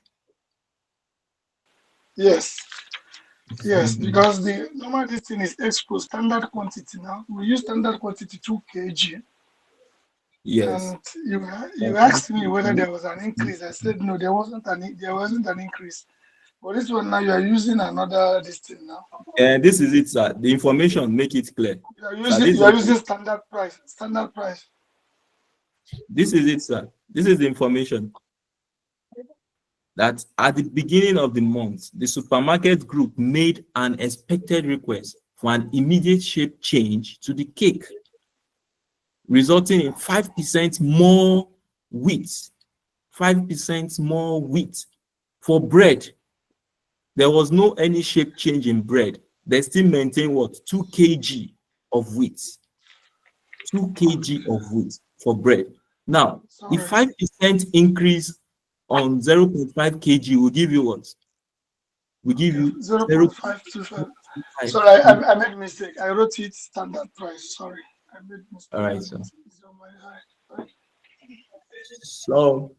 Yes. Yes, because the normal this thing is exposed standard quantity now. We use standard quantity 2 kg. Yes. And you asked me whether there was an increase. I said no, there wasn't an increase. But this one now you are using another this thing now. And this is it, sir. The information make it clear. You are using standard price. Standard price. This is it, sir. This is the information. That at the beginning of the month, the supermarket group made an expected request for an immediate shape change to the cake, resulting in 5% more wheat. 5% more wheat. For bread, there was no any shape change in bread. They still maintain what? 2 kg of wheat. 2 kg of wheat for bread. Now, the 5% increase on 0.5 kg will give you what? We give you 0.525. Sorry, I made a mistake. I wrote it standard price. Sorry. I made a mistake. All right, sir. So,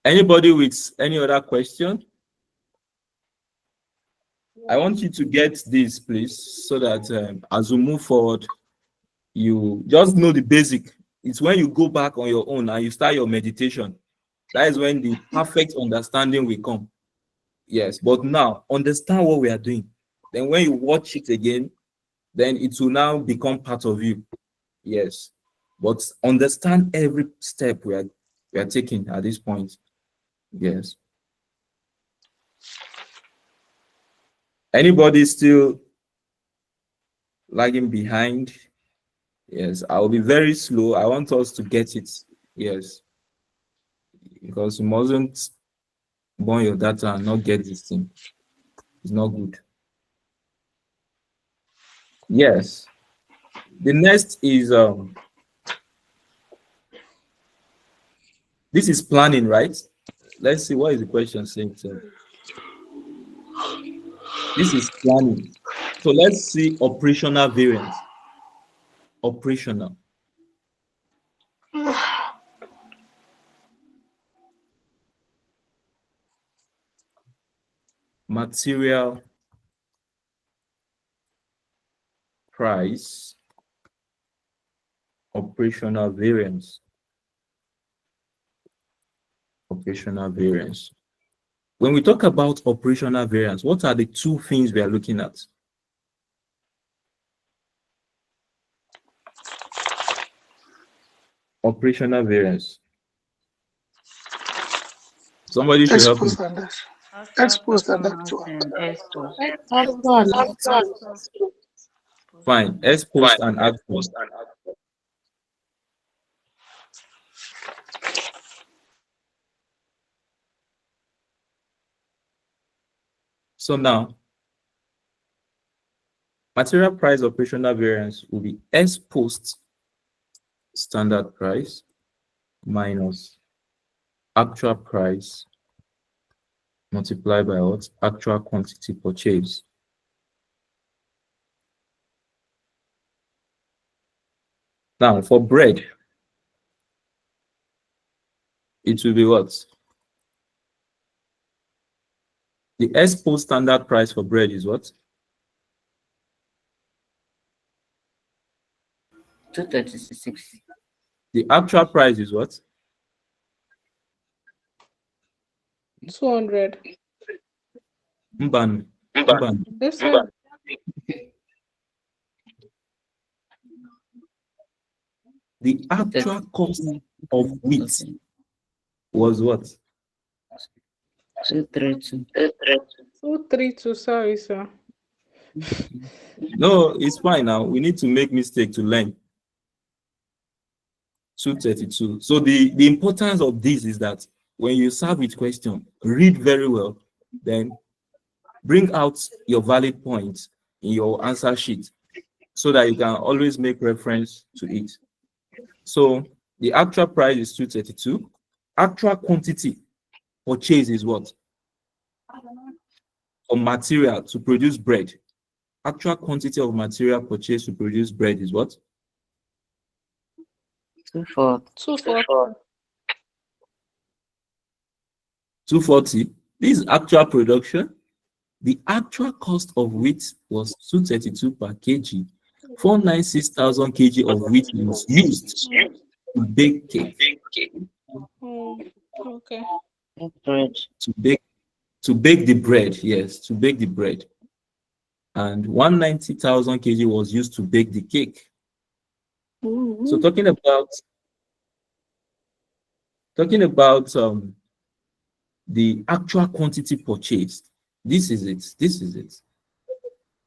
anybody with any other question? I want you to get this, please, so that as we move forward, you just know the basic. It's when you go back on your own and you start your meditation. That is when the perfect understanding will come. Yes, but now understand what we are doing. Then when you watch it again, then it will now become part of you. Yes, but understand every step we are taking at this point. Yes. Anybody still lagging behind? Yes, I'll be very slow. I want us to get it. Yes, because you mustn't burn your data and not get this thing. It's not good. Yes. The next is this is planning, right? Let's see what is the question saying. This is planning. So let's see operational variance. Operational. Material price. Operational variance. Operational variance. When we talk about operational variance, what are the two things we are looking at? Operational variance. Somebody should help me. Exposed and actual. Fine. Exposed and actual. So now, material price operational variance will be S post standard price minus actual price multiplied by what? Actual quantity purchased. Now, for bread, it will be what? The S post standard price for bread is what? 236. The actual price is what? 200. Mban. This one. The actual cost of wheat was what? 232. 232. Sorry, sir. No, it's fine now. We need to make mistake to learn. 232. So the importance of this is that when you serve with question, read very well, then bring out your valid points in your answer sheet so that you can always make reference to it. So the actual price is 232. Actual quantity purchase is what? For material to produce bread. Actual quantity of material purchased to produce bread is what? 240. 240. 240. This is actual production. The actual cost of wheat was 232 per kg. 496,000 kg of wheat was used to bake cake. Okay. Bread. To bake the bread, yes, to bake the bread. And 190,000 kg was used to bake the cake. So talking about the actual quantity purchased. This is it. This is it.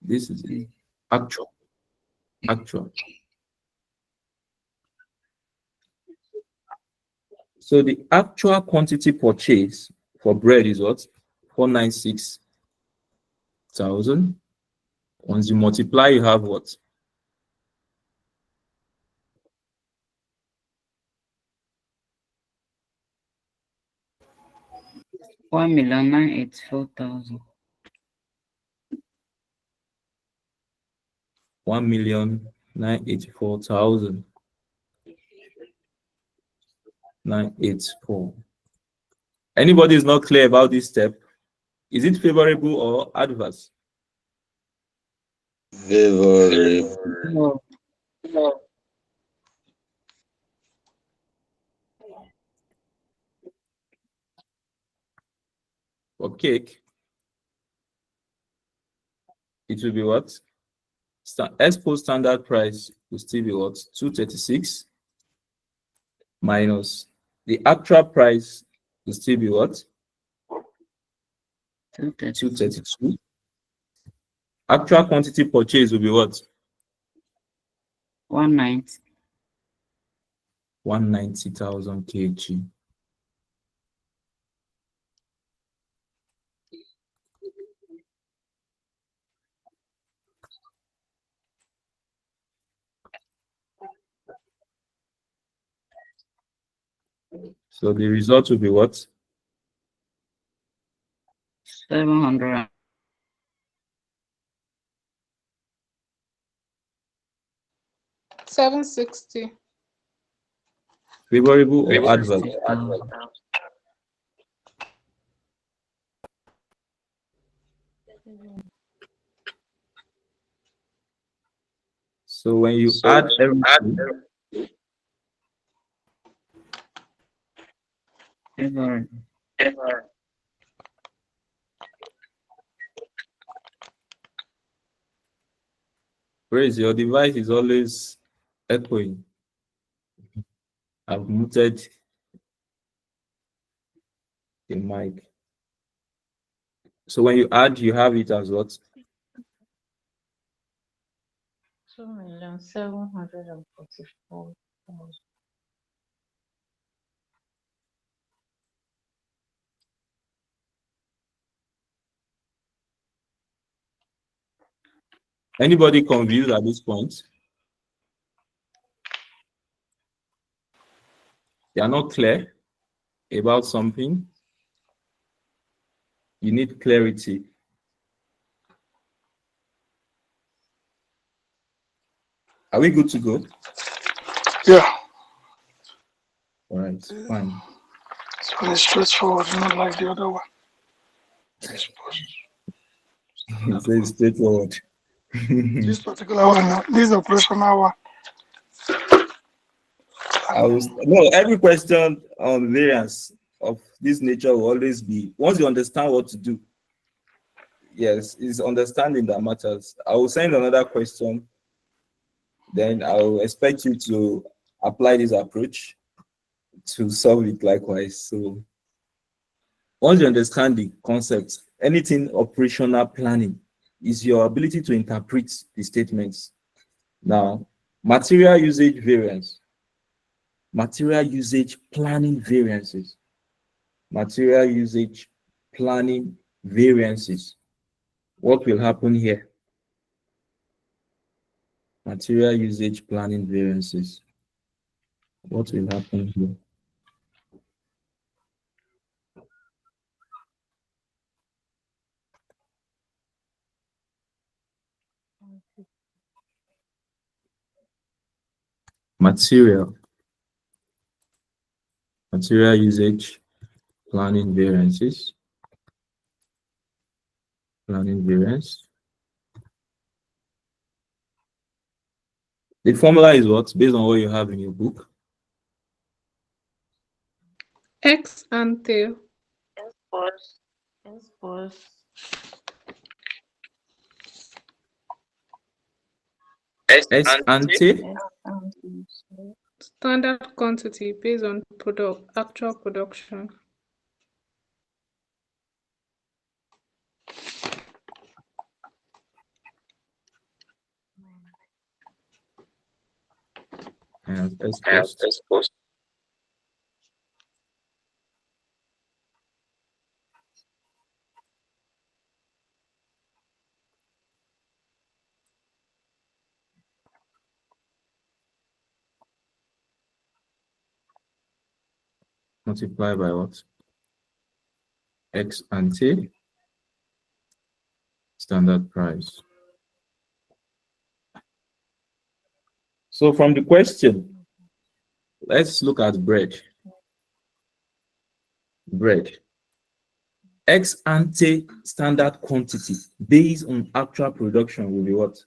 This is it. Actual. So the actual quantity purchased for bread is what? 496,000. Once you multiply, you have what? 1,984,000. 1,984,000. 984. Anybody is not clear about this step? Is it favorable or adverse? Favorable. No. For cake, it will be what? Expo standard price will still be what? 236 minus the actual price will still be what? 232. Actual quantity purchase will be what? 190. 190,000 kg. So the result will be what? 700. 760. Favorable or adverse? 60,000. So when you add everything, Favorable. praise, your device is always echoing. I've muted the mic. So when you add, you have it as what? 2,744,000. Anybody confused at this point? They are not clear about something. You need clarity. Are we good to go? Yeah. All right, fine. It's very straightforward, not like the other one. It's very straightforward. This particular one, this operational one. No, every question on variance of this nature will always be, once you understand what to do, yes, it's understanding that matters. I will send another question, then I will expect you to apply this approach to solve it likewise. So once you understand the concept, anything operational planning is your ability to interpret the statements. Now, material usage variance, material usage planning variances, material usage planning variances. What will happen here? Material usage planning variances. What will happen here? Material usage planning variances. Planning variance. The formula is what? Based on what you have in your book. Ex ante S ante standard quantity based on actual production. and S post. Multiply by what? X ante standard price. So from the question, let's look at bread. Bread. Ex ante standard quantity based on actual production will be what?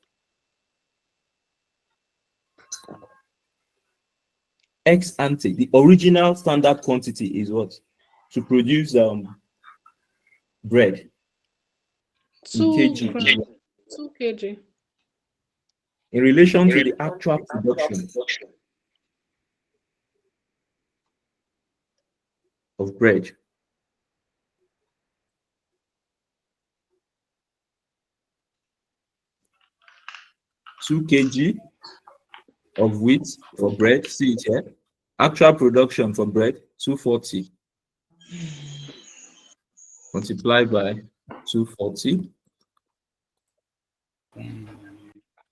Ex ante, the original standard quantity is what? To produce bread in 2 kg. 2 kg. In relation to the actual production of bread. Two kg of wheat for bread, see it here. Actual production for bread, 240. Multiplied by 240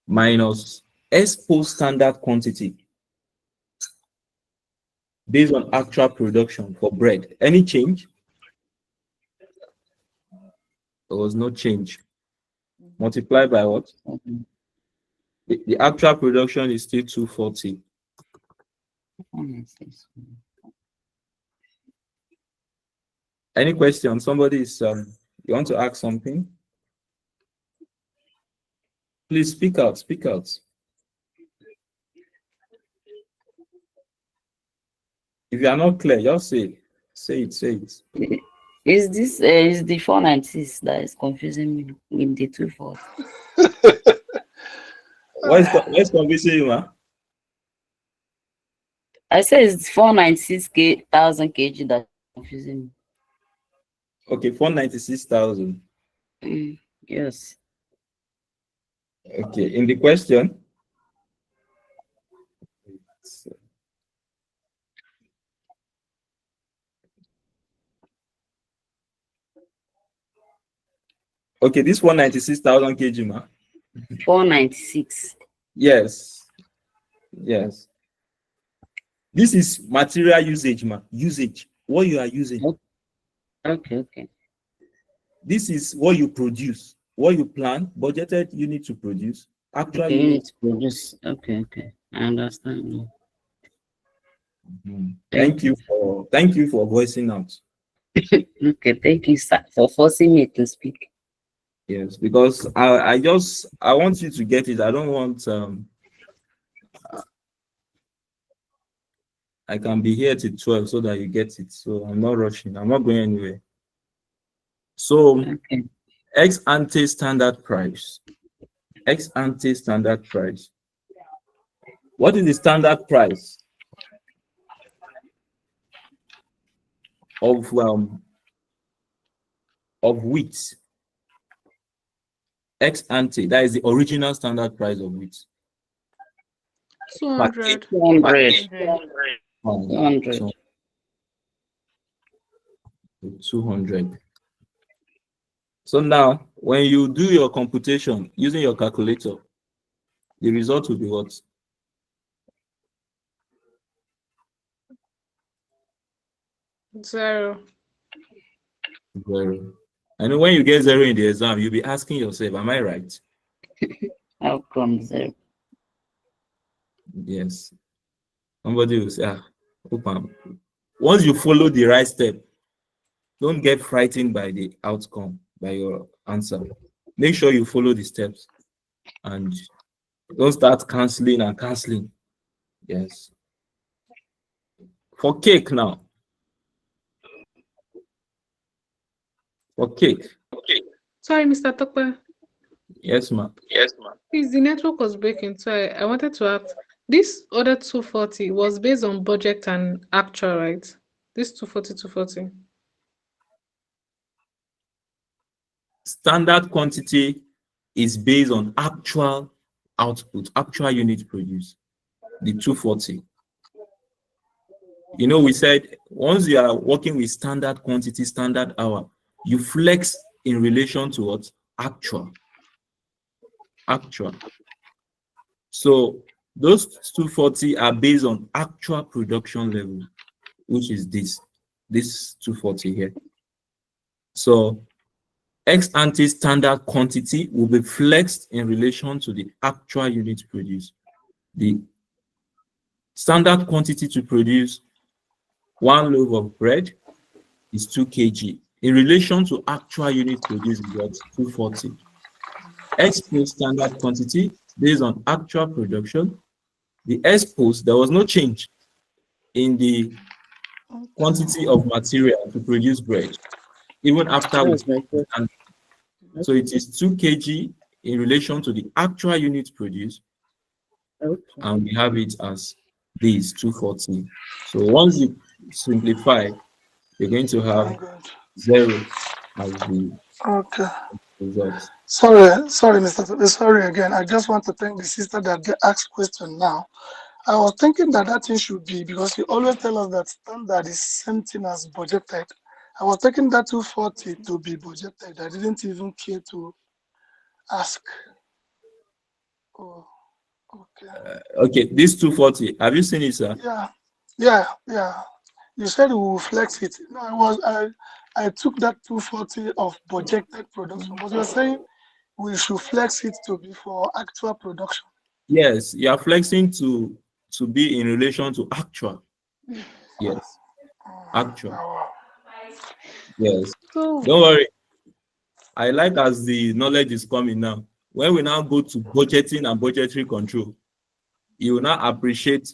minus S post standard quantity based on actual production for bread. Any change? There was no change. Multiply by what? The actual production is still 240. Any question? Somebody is you want to ask something? Please speak out. Speak out. If you are not clear, just say it. Say it. Is this is the 496 that is confusing me in the 240? What's confusing you, man? I say it's 496,000 kg that is confusing me. Okay, 496,000. Yes. Okay, in the question. Okay, this 196,000 kg, ma. 496. Yes. Yes. This is material usage, ma. Usage. What you are using. Okay. This is what you produce. What you plan, budgeted unit to produce. Actual Okay, you unit. need to produce. Okay. I understand now. Thank you for voicing out. Okay, thank you, sir, for forcing me to speak. Yes, because I want you to get it. I don't want I can be here till 12 so that you get it. So I'm not rushing. I'm not going anywhere. So Okay. ex ante standard price. Ex ante standard price. What is the standard price of wheat? Ex ante, that is the original standard price of wheat. 200. 200. 200. So now, when you do your computation using your calculator, the result will be what? 0. 0. I know when you get 0 in the exam, you'll be asking yourself, am I right? How come 0? Yes. Somebody will say, open. Once you follow the right step, don't get frightened by the outcome, by your answer. Make sure you follow the steps and don't start canceling and canceling. Yes. For cake now. For cake. Sorry, Mr. Tokwe. Yes, ma'am. Please, the network was breaking, so I wanted to ask, this other 240 was based on budget and actual, right? This 240, 240. Standard quantity is based on actual output, actual unit produced, the 240. You know, we said once you are working with standard quantity, standard hour, you flex in relation to what? Actual. So those 240 are based on actual production level, which is this 240 here. So ex ante standard quantity will be flexed in relation to the actual unit produced. The standard quantity to produce 1 loaf of bread is 2 kg. In relation to actual unit produced is what? 240. Ex post standard quantity based on actual production. The ex post, there was no change in the quantity of material to produce bread, even after we. That's my question. So it is 2 kg in relation to the actual unit produced, Okay. and we have it as this 240. So once you simplify, you're going to have I'm good. 0 as the Okay. result. Sorry, Mr. Sorry again. I just want to thank the sister that they asked question now. I was thinking that thing should be, because you always tell us that standard is same thing as budgeted. I was taking that 240 to be budgeted. I didn't even care to ask. Oh, okay. Okay, this 240, have you seen it, sir? Yeah. You said we will flex it. No, I took that 240 of budgeted production, but you're saying we should flex it to be for actual production. Yes, you are flexing to be in relation to actual. Yes, actual. Oh, Yes. So, Don't worry. I like as the knowledge is coming now. When we now go to budgeting and budgetary control, you will now appreciate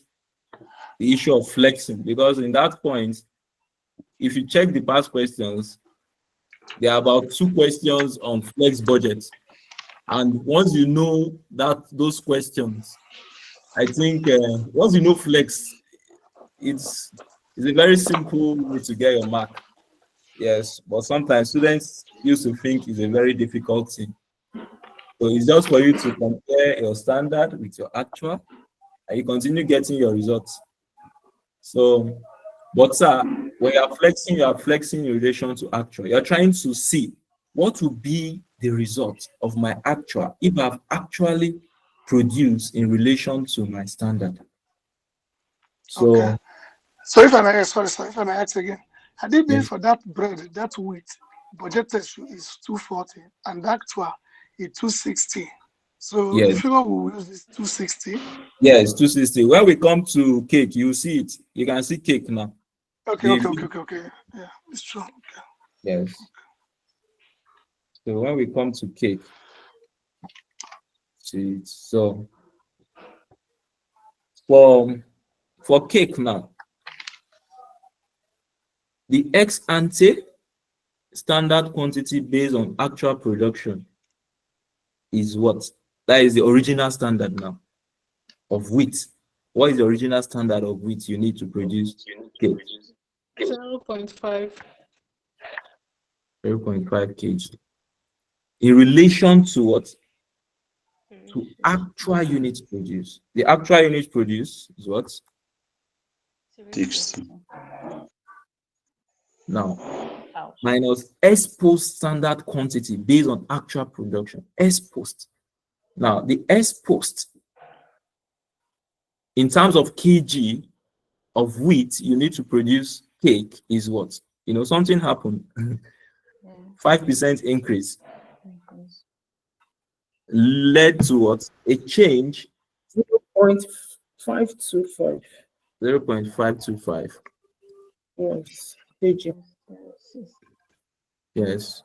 the issue of flexing, because in that point, if you check the past questions, there are about 2 questions on flex budget. And once you know those questions, I think once you know flex, it's a very simple way to get your mark. Yes, but sometimes students used to think it's a very difficult thing. So it's just for you to compare your standard with your actual, and you continue getting your results. So, but sir, when you are flexing in relation to actual. You're trying to see what will be the result of my actual if I've actually produced in relation to my standard. So, okay. So if I may, sorry, sir, if I may ask again, had it been yes, for that bread, that wheat, budgeted is 240 and actual is 260. So the yes, figure we will use is 260. yes, 260. When we come to cake, you see it. You can see cake now. Okay. Yeah, it's true. Okay. Yes. So when we come to cake, see it. So for cake now, the ex ante standard quantity based on actual production is what? That is the original standard now of wheat. What is the original standard of wheat you need to produce cake? 0.5. 0.5 kg. In relation to what? To actual units produced. The actual units produced is what? 60. Now, minus S post standard quantity based on actual production. S post. Now, the S post in terms of kg of wheat you need to produce cake is what? Something happened. 5% increase led to what? A change 0.525. 0.525. Yes. kg. Yes.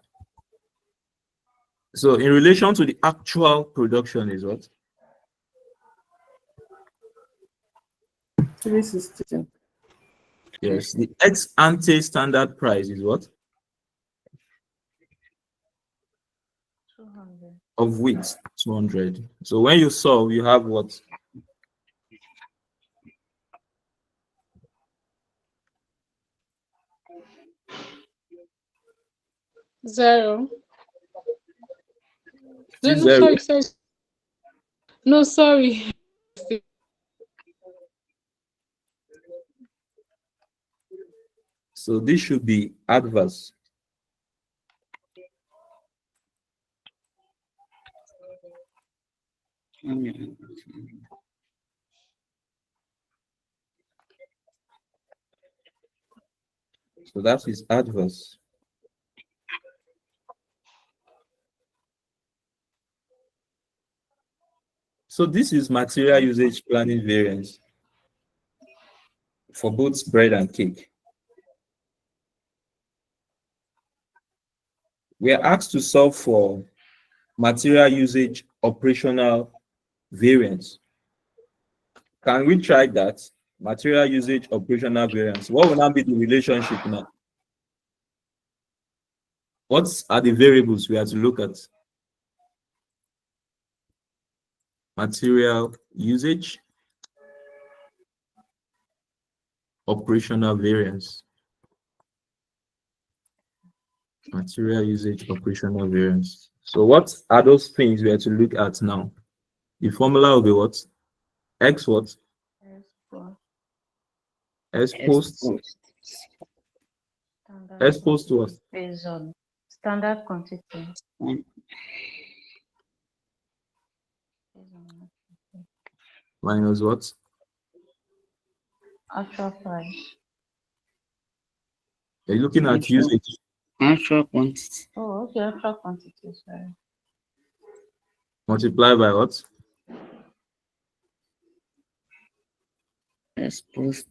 So in relation to the actual production is what? 360. Yes. The ex ante standard price is what? 200. Of wheat, 200. So when you solve, you have what? Zero. No, Still no, zero. sorry. No, sorry. So this should be adverse. So that is adverse. So this is material usage planning variance for both bread and cake. We are asked to solve for material usage operational variance. Can we try that? Material usage operational variance. What will now be the relationship now? What are the variables we have to look at? Material usage operational variance. Material usage operational variance. So what are those things we have to look at now? The formula will be what? X what? S post. S post to what? Based on standard quantity. Minus what? Actual price. You're looking at usage. Actual quantity. Oh, okay. Actual quantity. Sorry. Multiply by what? S post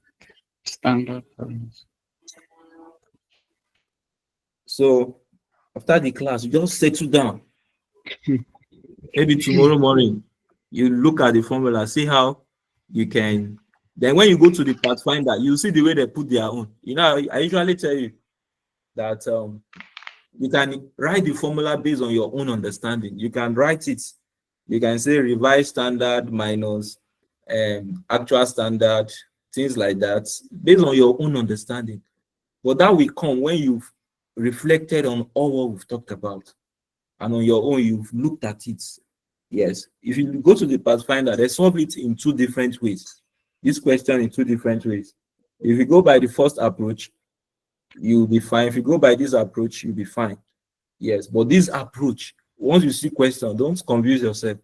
standard price. So after the class, you just settle down. Maybe tomorrow morning, you look at the formula, see how you can. Then when you go to the Pathfinder, you see the way they put their own. I usually tell you that you can write the formula based on your own understanding. You can write it. You can say revised standard minus actual standard, things like that, based on your own understanding. But that will come when you've reflected on all what we've talked about. And on your own, you've looked at it. Yes. If you go to the Pathfinder, they solve it in two different ways. This question in two different ways. If you go by the first approach, you'll be fine. If you go by this approach, you'll be fine. Yes. But this approach, once you see question, don't confuse yourself.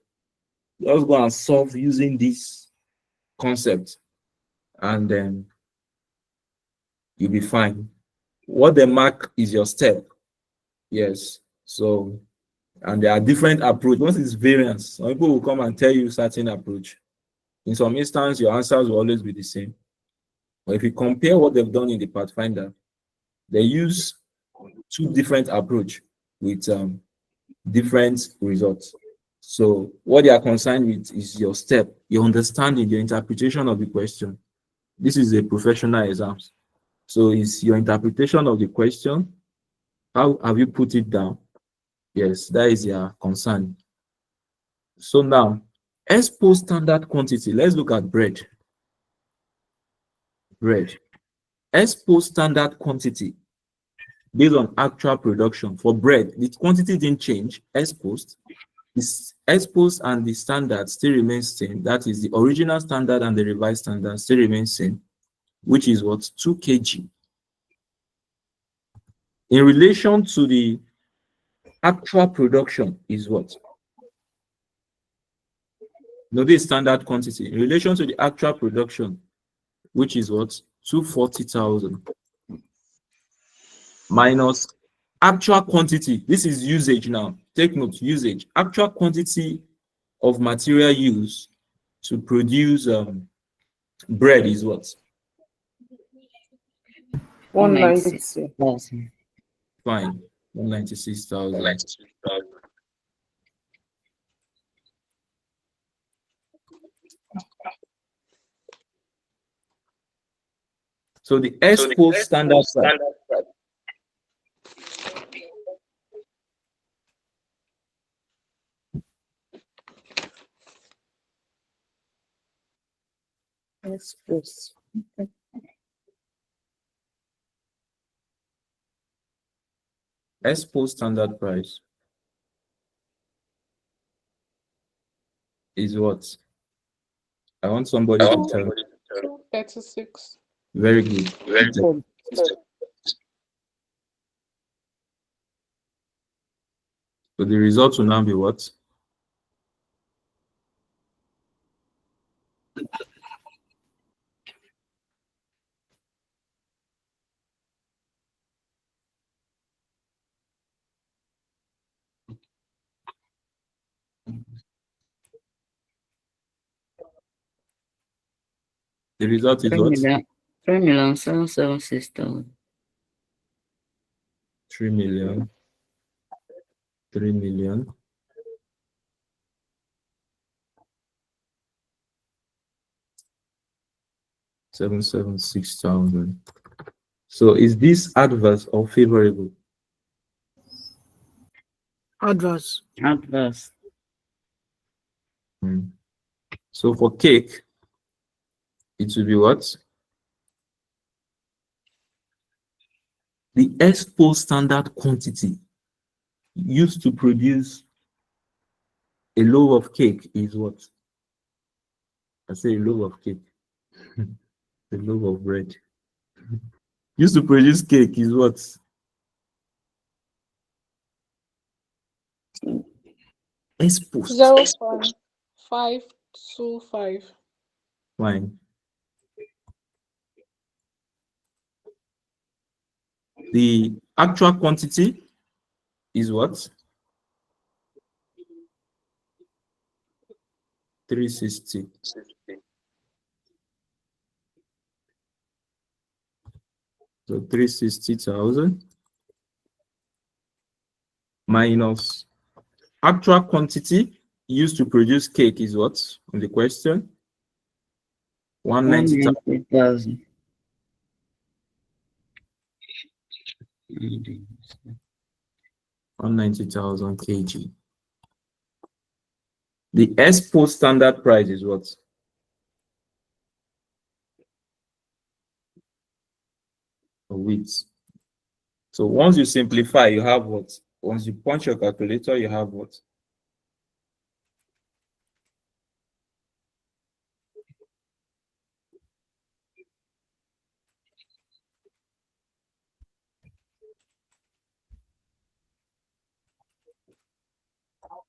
Just go and solve using this concept, and then you'll be fine. What they mark is your step. Yes. So, and there are different approaches. Once it's variance, some people will come and tell you certain approach. In some instances, your answers will always be the same. But if you compare what they've done in the Pathfinder, they use two different approach with different results. So what they are concerned with is your step, your understanding, your interpretation of the question. This is a professional exam. So it's your interpretation of the question. How have you put it down? Yes, that is your concern. So now, expo standard quantity. Let's look at bread. Bread. Expo standard quantity based on actual production for bread. The quantity didn't change. Exposed. This exposed and the standard still remains same. That is the original standard and the revised standard still remains same, which is what? 2 kg. In relation to the actual production is what? No, this is standard quantity in relation to the actual production, which is what? 240,000 minus actual quantity. This is usage now. Take note, usage. Actual quantity of material used to produce bread is what? 190. 1,000. Fine. 196,000. So the S-post standard price Yes, please. Okay. S-post standard price is what? I want somebody to tell me. 236. Very good. Good. So the result will now be what? The result is 3 what? million, 3,776,000. 3 million. 3 million. 776,000. So is this adverse or favorable? Adverse. Adverse. So for cake, it will be what? The expo standard quantity used to produce a loaf of cake is what? I say a loaf of cake. A loaf of bread. Used to produce cake is what? Expo. 0.525. Fine. The actual quantity is what? 360. So 360,000 minus actual quantity used to produce cake is what on the question? 190,000. 190,000. 190,000 kg. The expo standard price is what? For wheat. So once you simplify, you have what? Once you punch your calculator, you have what?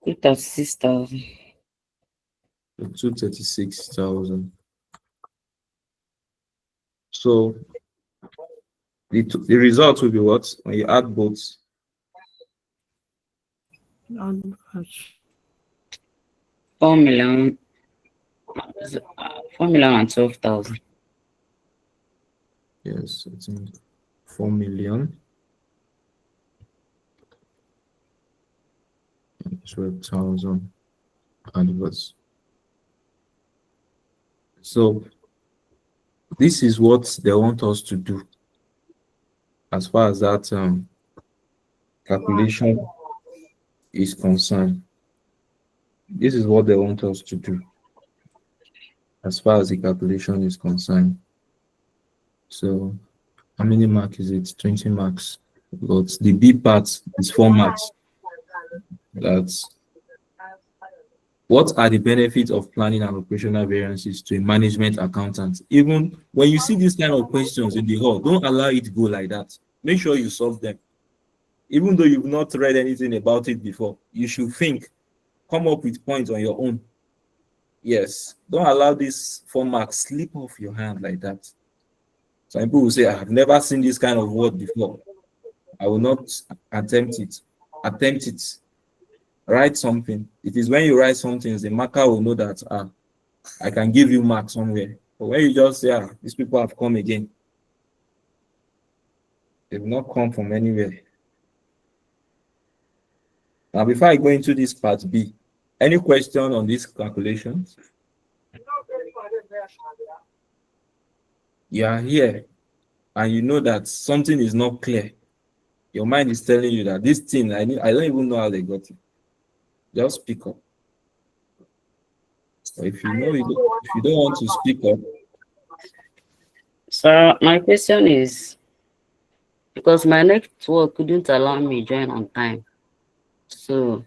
Two 36,000. 236,000. So the result will be what? When you add both, Adverse. 4,012,000. yes, I think 4 million 12,000 adverse. So this is what they want us to do as far as that calculation is concerned. This is what they want us to do as far as the calculation is concerned. So how many marks is it? 20 marks. But the B part is 4 marks. That's what are the benefits of planning and operational variances to a management accountant? Even when you see these kind of questions in the hall, don't allow it to go like that. Make sure you solve them. Even though you've not read anything about it before, you should think, come up with points on your own. Yes, don't allow this 4 marks slip off your hand like that. Some people will say, I've never seen this kind of word before. I will not attempt it. Attempt it. Write something. It is when you write something, the marker will know that I can give you mark somewhere. But when you just say, these people have come again, they will not come from anywhere. Now, before I go into this part B, any question on these calculations? You are here and you know that something is not clear. Your mind is telling you that this thing, I don't even know how they got it. Just speak up. Or if you know, if you don't want to speak up. So my question is, because my network couldn't allow me join on time. So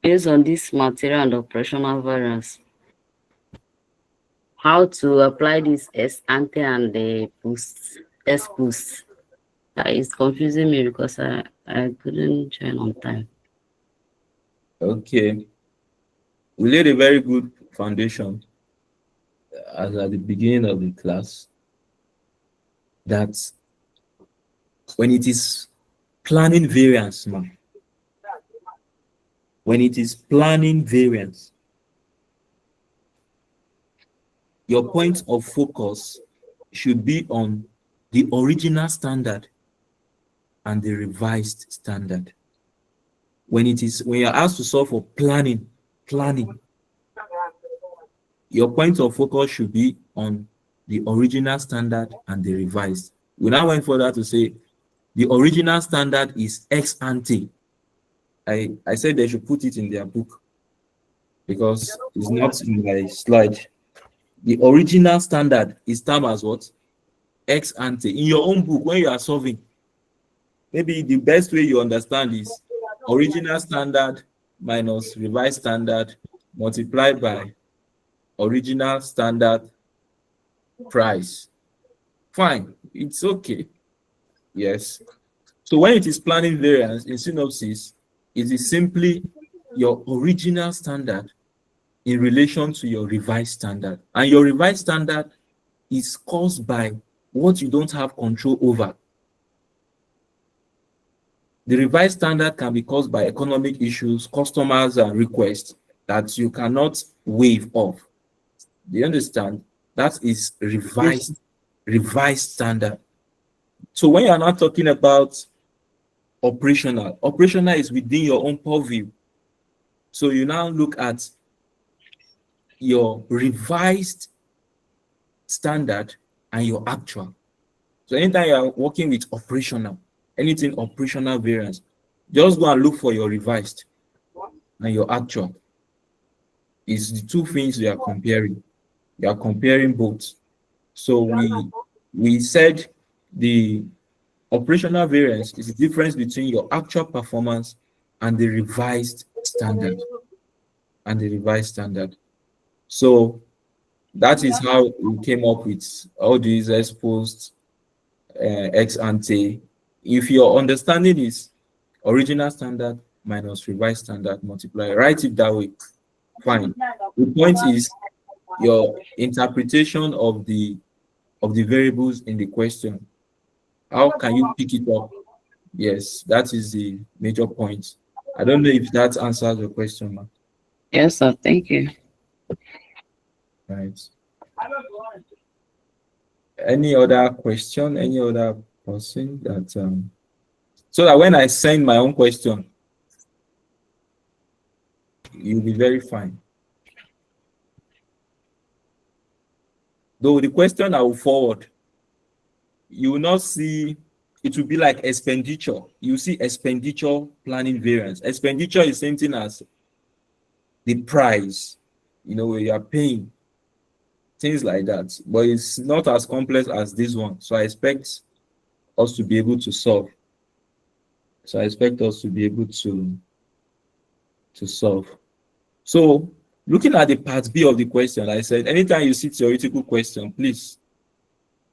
based on this material and operational variance, how to apply this S ante and the boost, S boost? It's confusing me because I couldn't join on time. Okay. We laid a very good foundation as at the beginning of the class that when it is planning variance, when it is planning variance, your point of focus should be on the original standard and the revised standard. When you're asked to solve for planning, your point of focus should be on the original standard and the revised. We now went further to say the original standard is ex ante. I said they should put it in their book because it's not in my slide. The original standard is termed as what? Ex ante. In your own book, when you are solving, maybe the best way you understand is original standard minus revised standard multiplied by original standard price. Fine, it's okay. Yes. So when it is planning variance in synopsis, it is simply your original standard in relation to your revised standard. And your revised standard is caused by what you don't have control over. The revised standard can be caused by economic issues, customers and requests that you cannot waive off. Do you understand? That is revised standard. So when you are not talking about operational is within your own purview. So you now look at your revised standard and your actual. So anytime you are working with operational, anything operational variance, just go and look for your revised and your actual. It's the two things you are comparing. You are comparing both. So we said the operational variance is the difference between your actual performance and the revised standard. So that is how we came up with all these ex post, ex ante. If your understanding is original standard minus revised standard multiply, write it that way. Fine. The point is your interpretation of the variables in the question. How can you pick it up? Yes, that is the major point. I don't know if that answers your question, man. Yes, sir. Thank you. Right. Any other question? Any other person that so that when I send my own question, you'll be very fine. Though the question I will forward, you will not see, it will be like expenditure. You see expenditure planning variance. Expenditure is same thing as the price, where you are paying, things like that. But it's not as complex as this one. So I expect us to be able to solve. So looking at the part B of the question, I said, anytime you see theoretical question, please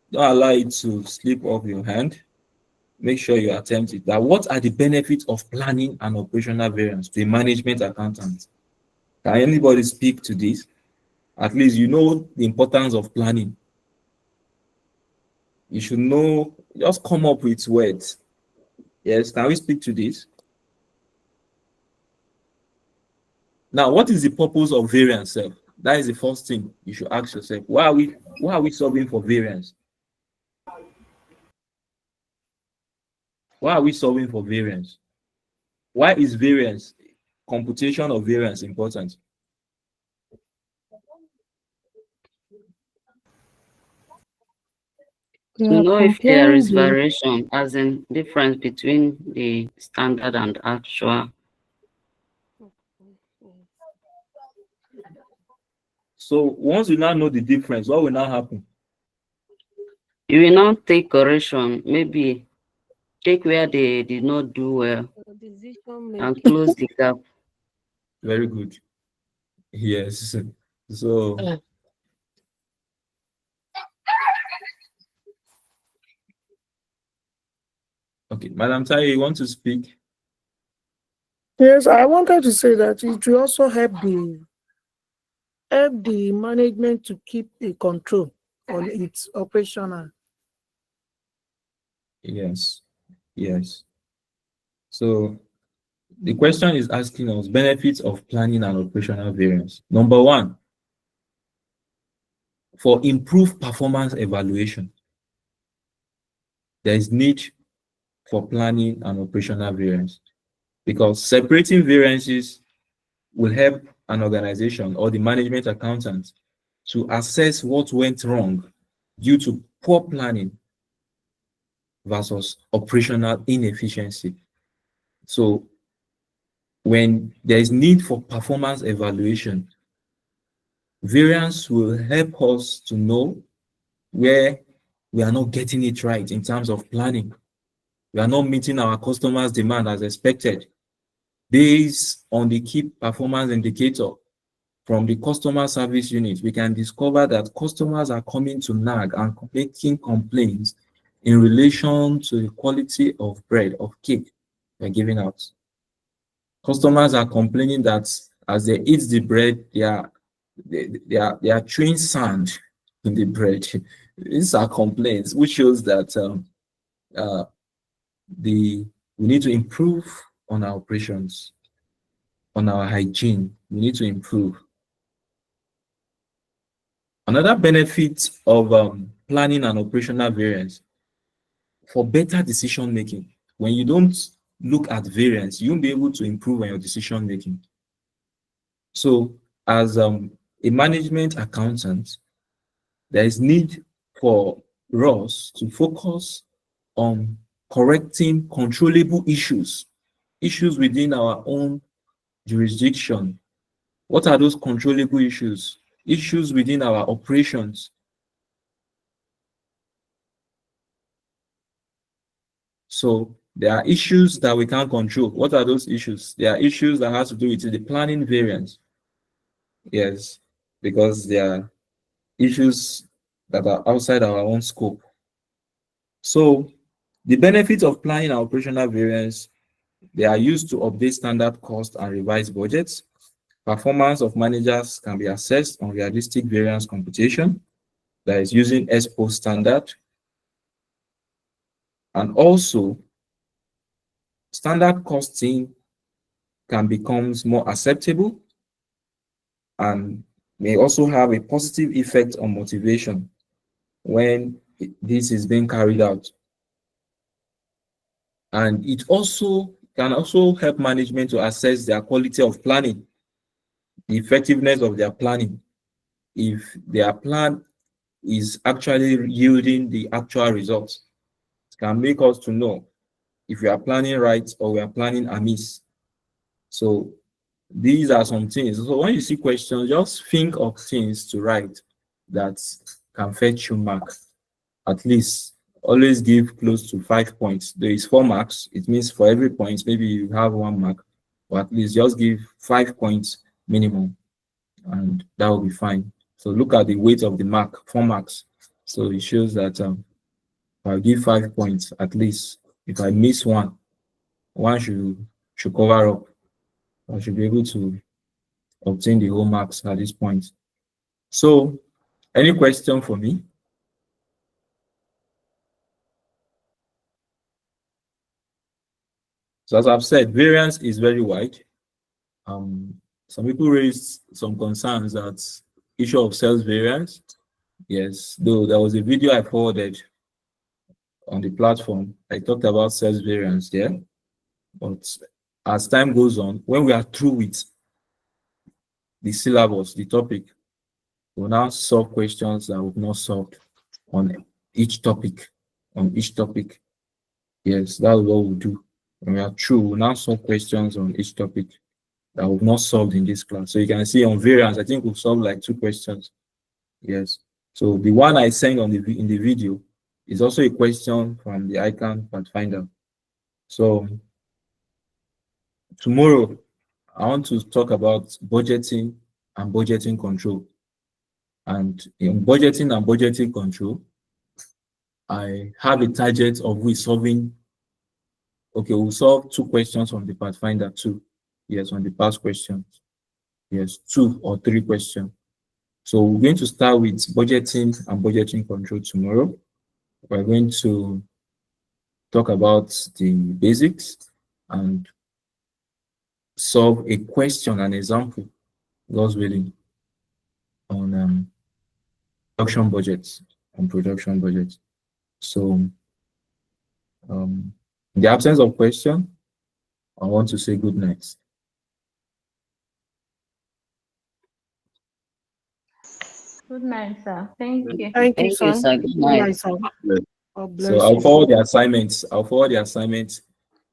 don't allow it to slip off your hand. Make sure you attempt it. That what are the benefits of planning and operational variance to a management accountant? Can anybody speak to this? At least you know the importance of planning. You should know, just come up with words. Yes, can we speak to this? Now, what is the purpose of variance self? That is the first thing you should ask yourself. Why are we solving for variance? Why are we solving for variance? Why is variance, computation of variance, important? We To are know if there comparing is the variation, as in difference between the standard and actual. So once you now know the difference, what will now happen? You will now take correction, maybe check where they did not do well Decision and making. close the gap. Very good. Yes. So okay, Madam Tai, you want to speak? Yes, I wanted to say that it will also help the management to keep a control on its operational. Yes. Yes. So the question is asking us benefits of planning and operational variance. Number one, for improved performance evaluation, there is need for planning and operational variance because separating variances will help an organization or the management accountant to assess what went wrong due to poor planning versus operational inefficiency. So when there is need for performance evaluation, variance will help us to know where we are not getting it right in terms of planning. We are not meeting our customers' demand as expected. Based on the key performance indicator from the customer service unit, we can discover that customers are coming to NAG and making complaints in relation to the quality of bread, of cake we're giving out. Customers are complaining that as they eat the bread, they are throwing sand in the bread. These are complaints, which shows that uh, we need to improve on our operations, on our hygiene. We need to improve. Another benefit of planning and operational variance for better decision making. When you don't look at variance, you won't be able to improve on your decision making. So, as a management accountant, there is need for us to focus on correcting controllable issues, issues within our own jurisdiction. What are those controllable issues? Issues within our operations. So there are issues that we can't control. What are those issues? There are issues that have to do with the planning variance. Yes, because there are issues that are outside our own scope. So the benefits of planning and operational variance, they are used to update standard cost and revise budgets. Performance of managers can be assessed on realistic variance computation that is using expo standard. And also, standard costing can become more acceptable and may also have a positive effect on motivation when this is being carried out. And it also can also help management to assess their quality of planning, the effectiveness of their planning. If their plan is actually yielding the actual results, it can make us to know if we are planning right or we are planning amiss. So these are some things. So when you see questions, just think of things to write that can fetch you mark. At least always give close to 5 points. There is 4 marks. It means for every point, maybe you have 1 mark, or at least just give 5 points minimum, and that will be fine. So look at the weight of the mark, 4 marks. So it shows that if I give 5 points, at least if I miss one should cover up. I should be able to obtain the whole marks at this point. So, any question for me? So as I've said, variance is very wide. Some people raised some concerns that issue of sales variance. Yes, though there was a video I forwarded on the platform. I talked about sales variance there. But as time goes on, when we are through with the syllabus, the topic, we'll now solve questions that we've not solved on each topic. Yes, that's what we'll do. When we are through, we'll now solve questions on each topic that we've not solved in this class. So you can see on variance, I think we've solved like 2 questions. Yes. So the one I sent in the video is also a question from the icon Pathfinder. So tomorrow, I want to talk about budgeting and budgeting control. And in budgeting and budgeting control, I have a target of we'll solve 2 questions from the Pathfinder 2. Yes, on the past questions. Yes, 2 or 3 questions. So we're going to start with budgeting and budgeting control tomorrow. We're going to talk about the basics and solve a question, an example, God's willing, on production budgets. So in the absence of question, I want to say good night. Good night, sir. Thank you. Thank you, Thank you, sir. sir. Good Good night. night, sir. God bless So I'll you. forward the assignments.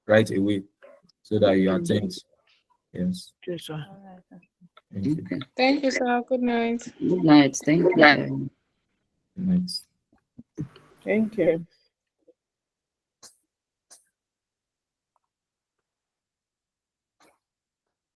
Right away so that you attend. Yes. Okay, sir. All right, sir. Thank you. Okay. Thank you, sir. Good night. Good night. Thank you. Good night. Thank you.